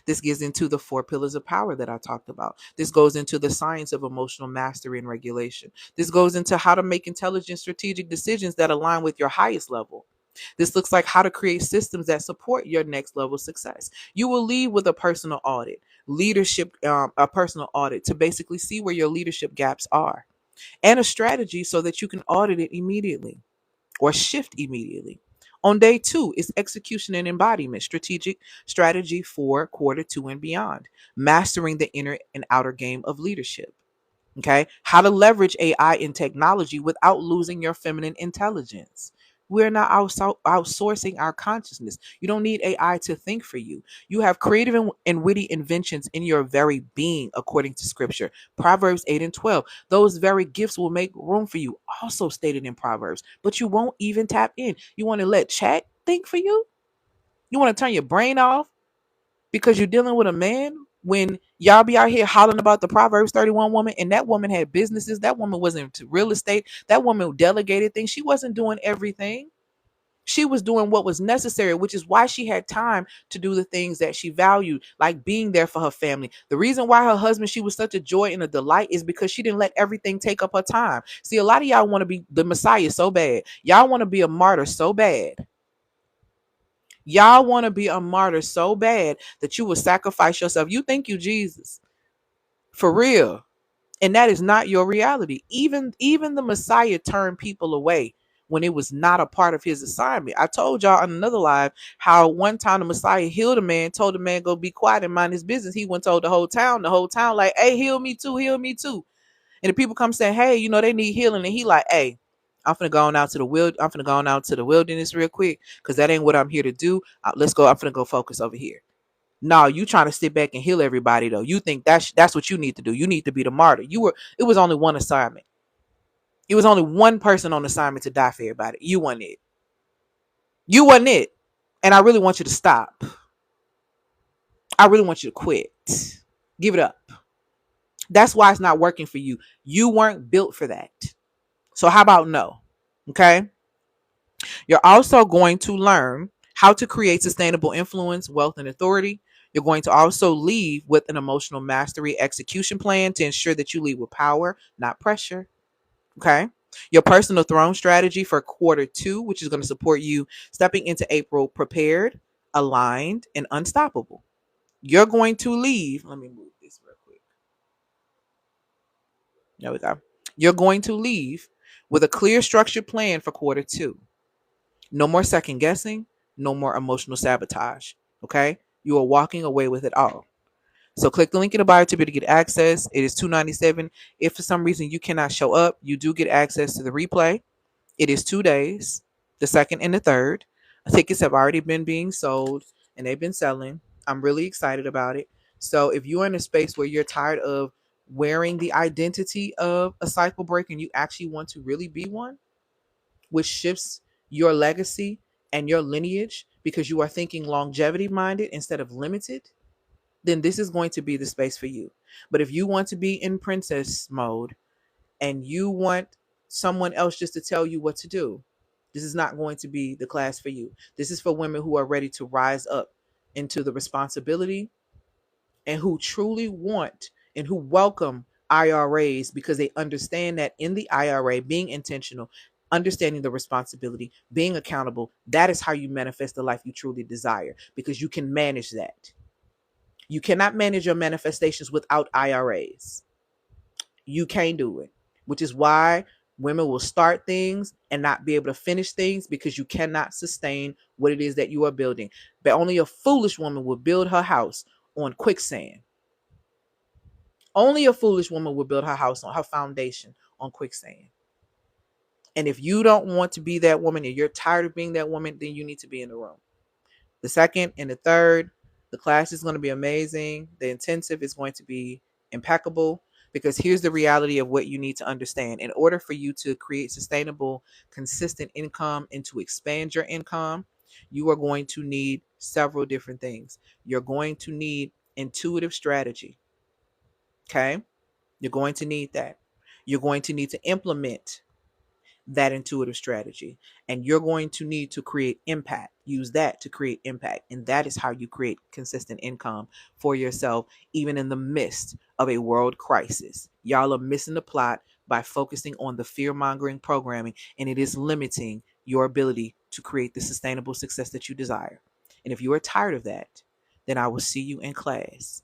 This gets into the 4 pillars of power that I talked about. This goes into the science of emotional mastery and regulation. This goes into how to make intelligent strategic decisions that align with your highest level. This looks like how to create systems that support your next level success. You will lead with a personal audit, a personal audit to basically see where your leadership gaps are, and a strategy so that you can audit it immediately or shift immediately. On day two is execution and embodiment, strategic strategy for quarter two and beyond, mastering the inner and outer game of leadership. Okay. How to leverage AI and technology without losing your feminine intelligence. We're not outsourcing our consciousness. You don't need AI to think for you. You have creative and witty inventions in your very being, according to scripture. Proverbs 8 and 12. Those very gifts will make room for you, also stated in Proverbs. But you won't even tap in. You want to let chat think for you? You want to turn your brain off because you're dealing with a man when y'all be out here hollering about the Proverbs 31 woman, and that woman had businesses. That woman was into real estate. That woman delegated things. She wasn't doing everything. She was doing what was necessary, which is why she had time to do the things that she valued, like being there for her family. The reason why her husband, she was such a joy and a delight, is because she didn't let everything take up her time. See, a lot of y'all want to be the Messiah so bad. Y'all want to be a martyr so bad. Y'all want to be a martyr so bad that you will sacrifice yourself. You think you Jesus. For real. And that is not your reality. Even the Messiah turned people away when it was not a part of his assignment. I told y'all on another live how one time the Messiah healed a man, told the man go be quiet and mind his business. He went told the whole town like, hey, heal me too, heal me too. And the people come saying, hey, they need healing. And he like, hey, I'm finna go on out to the wilderness real quick, because that ain't what I'm here to do. Let's go. I'm finna go focus over here. No, you trying to sit back and heal everybody though. You think that's what you need to do. You need to be the martyr. It was only one assignment. It was only one person on assignment to die for everybody. You wasn't it. You wasn't it. And I really want you to stop. I really want you to quit. Give it up. That's why it's not working for you. You weren't built for that. So how about no? Okay. You're also going to learn how to create sustainable influence, wealth, and authority. You're going to also lead with an emotional mastery execution plan to ensure that you lead with power, not pressure. Okay. Your personal throne strategy for quarter two, which is going to support you stepping into April prepared, aligned, and unstoppable. You're going to leave. Let me move this real quick. There we go. You're going to leave with a clear, structured plan for quarter two. No more second guessing, no more emotional sabotage. Okay? You are walking away with it all. So click the link in the bio to be able to get access. It is $297. If for some reason you cannot show up, you do get access to the replay. It is 2 days, the second and the third. Tickets have already been being sold and they've been selling. I'm really excited about it. So if you're in a space where you're tired of wearing the identity of a cycle breaker and you actually want to really be one, which shifts your legacy and your lineage because you are thinking longevity minded instead of limited, then this is going to be the space for you. But if you want to be in princess mode and you want someone else just to tell you what to do, this is not going to be the class for you. This is for women who are ready to rise up into the responsibility and who truly want and who welcome IRAs because they understand that in the IRA, being intentional, understanding the responsibility, being accountable, that is how you manifest the life you truly desire because you can manage that. You cannot manage your manifestations without IRAs. You can't do it, which is why women will start things and not be able to finish things because you cannot sustain what it is that you are building. But only a foolish woman will build her house on quicksand. Only a foolish woman will build her house on her foundation on quicksand. And if you don't want to be that woman and you're tired of being that woman, then you need to be in the room. The second and the third, the class is going to be amazing. The intensive is going to be impeccable because here's the reality of what you need to understand. In order for you to create sustainable, consistent income and to expand your income, you are going to need several different things. You're going to need intuitive strategy. Okay? You're going to need that. You're going to need to implement that intuitive strategy. And you're going to need to create impact. Use that to create impact. And that is how you create consistent income for yourself, even in the midst of a world crisis. Y'all are missing the plot by focusing on the fear mongering programming, and it is limiting your ability to create the sustainable success that you desire. And if you are tired of that, then I will see you in class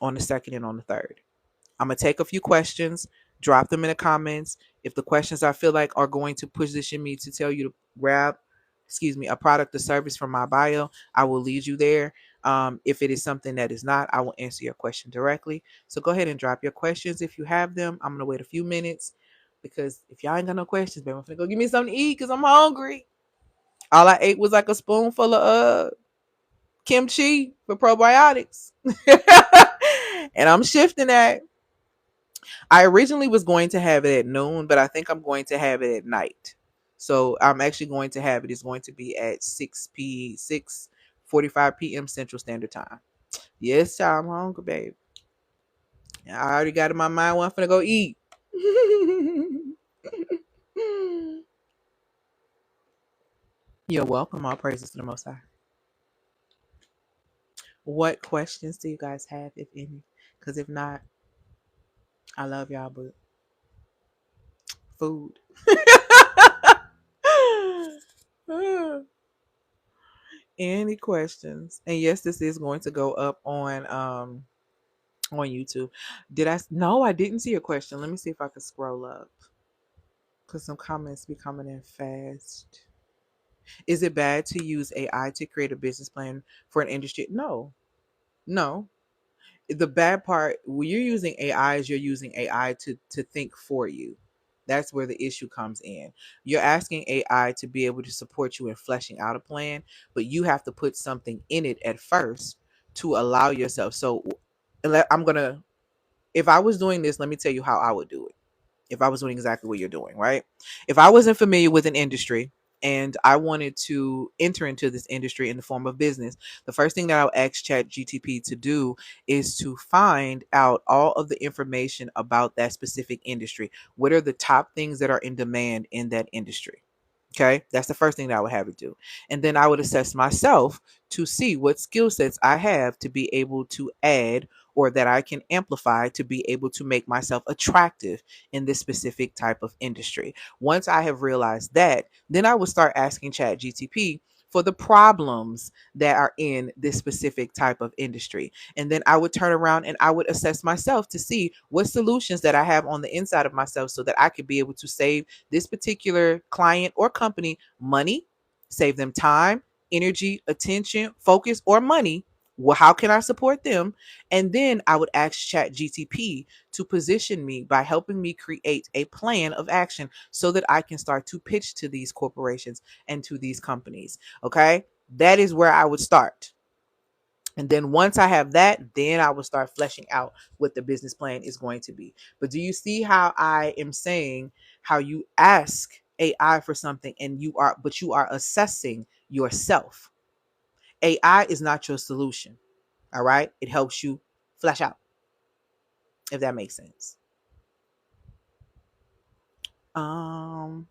on the second and on the third. I'm going to take a few questions, drop them in the comments. If the questions I feel like are going to position me to tell you to grab, a product or service from my bio, I will lead you there. If it is something that is not, I will answer your question directly. So go ahead and drop your questions if you have them. I'm going to wait a few minutes because if y'all ain't got no questions, baby, I'm going to go give me something to eat because I'm hungry. All I ate was like a spoonful of kimchi for probiotics. And I'm shifting that. I originally was going to have it at noon, but I think I'm going to have it at night. So I'm actually going to have it. It's going to be at 6:45 p.m. Central Standard Time. Yes, child, I'm hungry, babe. I already got in my mind where I'm finna go eat. You're welcome. All praises to the Most High. What questions do you guys have, if any? Because if not, I love y'all, but food. Any questions? And yes, this is going to go up on YouTube. Did I? No, I didn't see a question. Let me see if I can scroll up because some comments be coming in fast. Is it bad to use AI to create a business plan for an industry? No, no. The bad part when you're using AI is you're using AI to think for you. That's where the issue comes in. You're asking AI to be able to support you in fleshing out a plan, but you have to put something in it at first to allow yourself. So I'm gonna if I was doing this, let me tell you how I would do it. If I was doing exactly what you're doing, right? If I wasn't familiar with an industry and I wanted to enter into this industry in the form of business, the first thing that I'll ask Chat GTP to do is to find out all of the information about that specific industry. What are the top things that are in demand in that industry? Okay, that's the first thing that I would have it do. And then I would assess myself to see what skill sets I have to be able to add or that I can amplify to be able to make myself attractive in this specific type of industry. Once I have realized that, then I would start asking ChatGTP for the problems that are in this specific type of industry. And then I would turn around and I would assess myself to see what solutions that I have on the inside of myself so that I could be able to save this particular client or company money, save them time, energy, attention, focus, or money. Well, how can I support them? And then I would ask ChatGTP to position me by helping me create a plan of action so that I can start to pitch to these corporations and to these companies. Okay. That is where I would start. And then once I have that, then I will start fleshing out what the business plan is going to be. But do you see how I am saying how you ask AI for something and you are assessing yourself? AI is not your solution. All right. It helps you flesh out, if that makes sense. Um,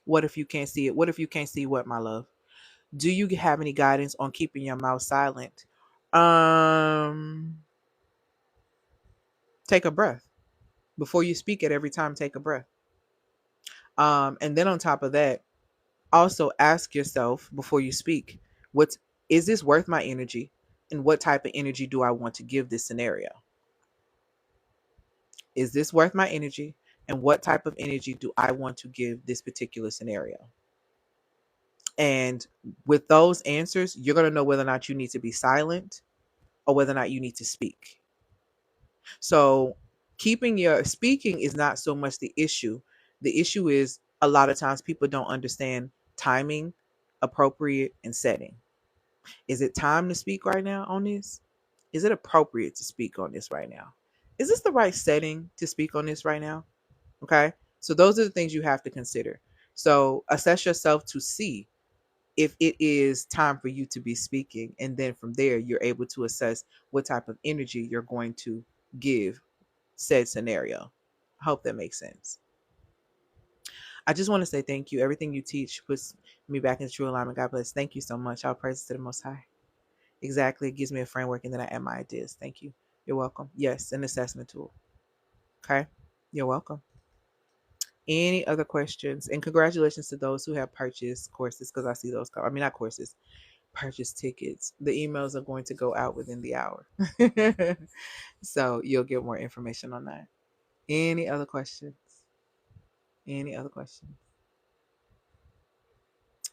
what if you can't see it? What if you can't see what, my love? Do you have any guidance on keeping your mouth silent? Um, take a breath. Before you speak at every time, take a breath. And then on top of that, also ask yourself before you speak, what's is this worth my energy? And what type of energy do I want to give this scenario? Is this worth my energy? And what type of energy do I want to give this particular scenario? And with those answers, you're going to know whether or not you need to be silent or whether or not you need to speak. So, keeping your speaking is not so much the issue. The issue is a lot of times people don't understand timing, appropriate, and setting. Is it time to speak right now on this? Is it appropriate to speak on this right now? Is this the right setting to speak on this right now? Okay. So, those are the things you have to consider. So, assess yourself to see if it is time for you to be speaking. And then from there, you're able to assess what type of energy you're going to give said scenario. I hope that makes sense. I just want to say thank you. Everything you teach puts me back in true alignment. God bless. Thank you so much. All praises to the Most High. Exactly. It gives me a framework and then I add my ideas. Thank you. You're welcome. Yes, an assessment tool. Okay. You're welcome. Any other questions? And congratulations to those who have purchased courses because I see those. I mean, not courses, purchase tickets. The emails are going to go out within the hour. So you'll get more information on that. Any other questions? Any other questions?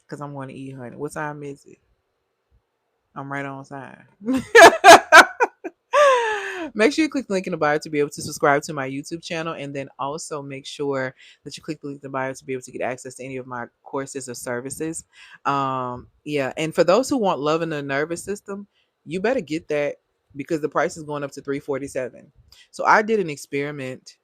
Because I'm going to eat, honey. What time is it? I'm right on time. Make sure you click the link in the bio to be able to subscribe to my YouTube channel. And then also make sure that you click the link in the bio to be able to get access to any of my courses or services. Yeah. And for those who want love in the nervous system, you better get that because the price is going up to $347. So I did an experiment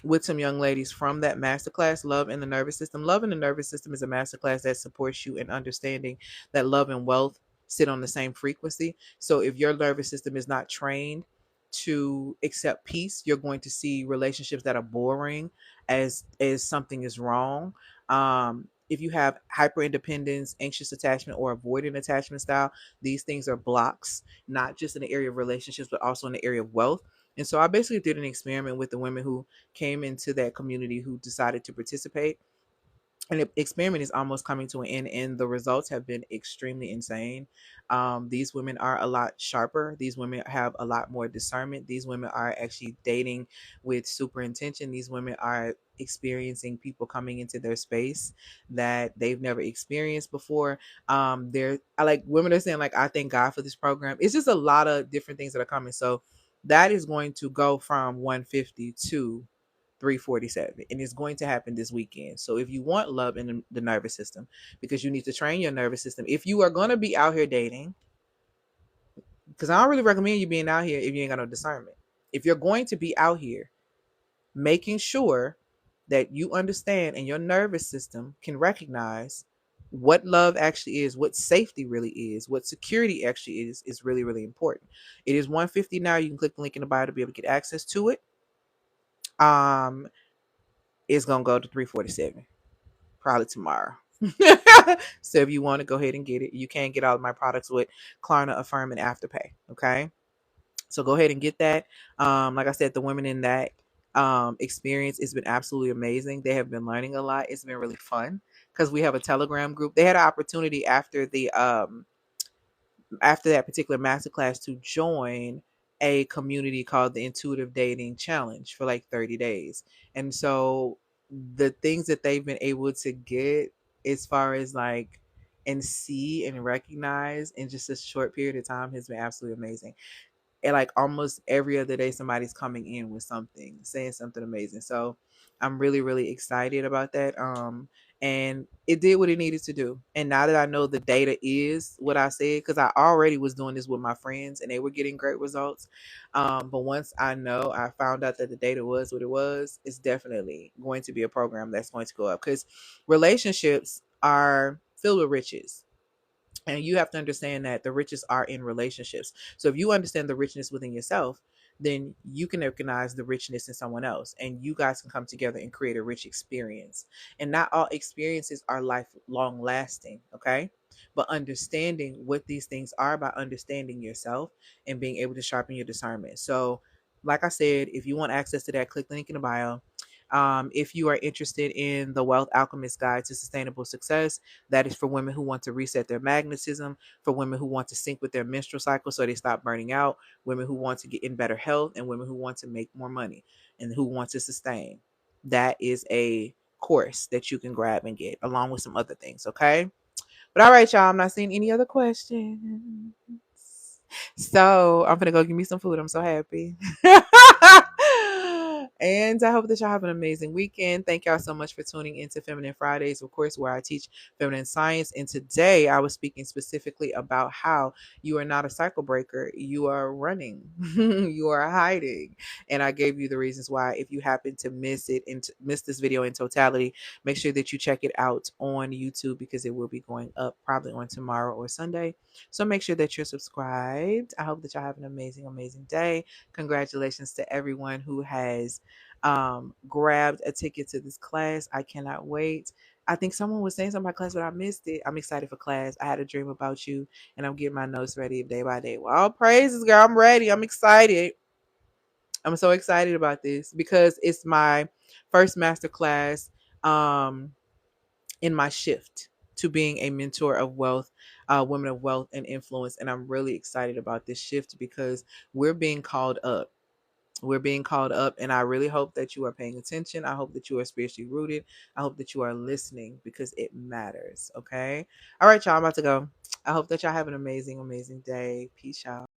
with some young ladies from that masterclass, Love in the Nervous System. Love in the Nervous System is a masterclass that supports you in understanding that love and wealth sit on the same frequency. So if your nervous system is not trained to accept peace, you're going to see relationships that are boring as something is wrong. If you have hyper independence, anxious attachment, or avoidant attachment style, these things are blocks, not just in the area of relationships, but also in the area of wealth. And so I basically did an experiment with the women who came into that community who decided to participate. And the experiment is almost coming to an end, and the results have been extremely insane. These women are a lot sharper. These women have a lot more discernment. These women are actually dating with super intention. These women are experiencing people coming into their space that they've never experienced before. They're I like women are saying like, I thank God for this program. It's just a lot of different things that are coming. So that is going to go from 150 to 347, and it's going to happen this weekend. So if you want love in the nervous system, because you need to train your nervous system, if you are going to be out here dating, because I don't really recommend you being out here if you ain't got no discernment. If you're going to be out here, making sure that you understand and your nervous system can recognize what love actually is, what safety really is, what security actually is really, really important. It is 150 now. You can click the link in the bio to be able to get access to it. It's gonna go to 347 probably tomorrow. So if you want to go ahead and get it, you can get all of my products with Klarna, Affirm, and Afterpay. Okay. So go ahead and get that. Like I said, the women in that experience, it's been absolutely amazing. They have been learning a lot. It's been really fun because we have a Telegram group. They had an opportunity after that particular masterclass to join a community called the Intuitive Dating Challenge for like 30 days. And so the things that they've been able to get as far as like and see and recognize in just a short period of time has been absolutely amazing. And like almost every other day somebody's coming in with something, saying something amazing. So I'm really really excited about that. And it did what it needed to do. And now that I know the data is what I said, because I already was doing this with my friends and they were getting great results. But once I found out that the data was what it was, it's definitely going to be a program that's going to go up, because relationships are filled with riches, and you have to understand that the riches are in relationships. So if you understand the richness within yourself, then you can recognize the richness in someone else, and you guys can come together and create a rich experience. And not all experiences are lifelong lasting, okay? But understanding what these things are by understanding yourself and being able to sharpen your discernment. So, like I said, if you want access to that, click the link in the bio. If you are interested in the Wealth Alchemist Guide to Sustainable Success, that is for women who want to reset their magnetism, for women who want to sync with their menstrual cycle so they stop burning out, women who want to get in better health, and women who want to make more money and who want to sustain. That is a course that you can grab and get along with some other things, okay? But all right, y'all, I'm not seeing any other questions. So I'm gonna go give me some food. I'm so happy. And I hope that y'all have an amazing weekend. Thank y'all so much for tuning into Feminine Fridays, of course, where I teach feminine science. And today I was speaking specifically about how you are not a cycle breaker. You are running. You are hiding. And I gave you the reasons why. If you happen to miss this video in totality, make sure that you check it out on YouTube, because it will be going up probably on tomorrow or Sunday. So make sure that you're subscribed. I hope that y'all have an amazing, amazing day. Congratulations to everyone who has grabbed a ticket to this class. I cannot wait. I think someone was saying something about class, but I missed it. I'm excited for class. I had a dream about you, and I'm getting my notes ready day by day. Well, all praises, girl. I'm ready. I'm excited. I'm so excited about this because it's my first master class. In my shift to being a mentor of wealth, women of wealth and influence. And I'm really excited about this shift because we're being called up. We're being called up, and I really hope that you are paying attention. I hope that you are spiritually rooted. I hope that you are listening, because it matters. Okay. All right, y'all. I'm about to go. I hope that y'all have an amazing, amazing day. Peace out.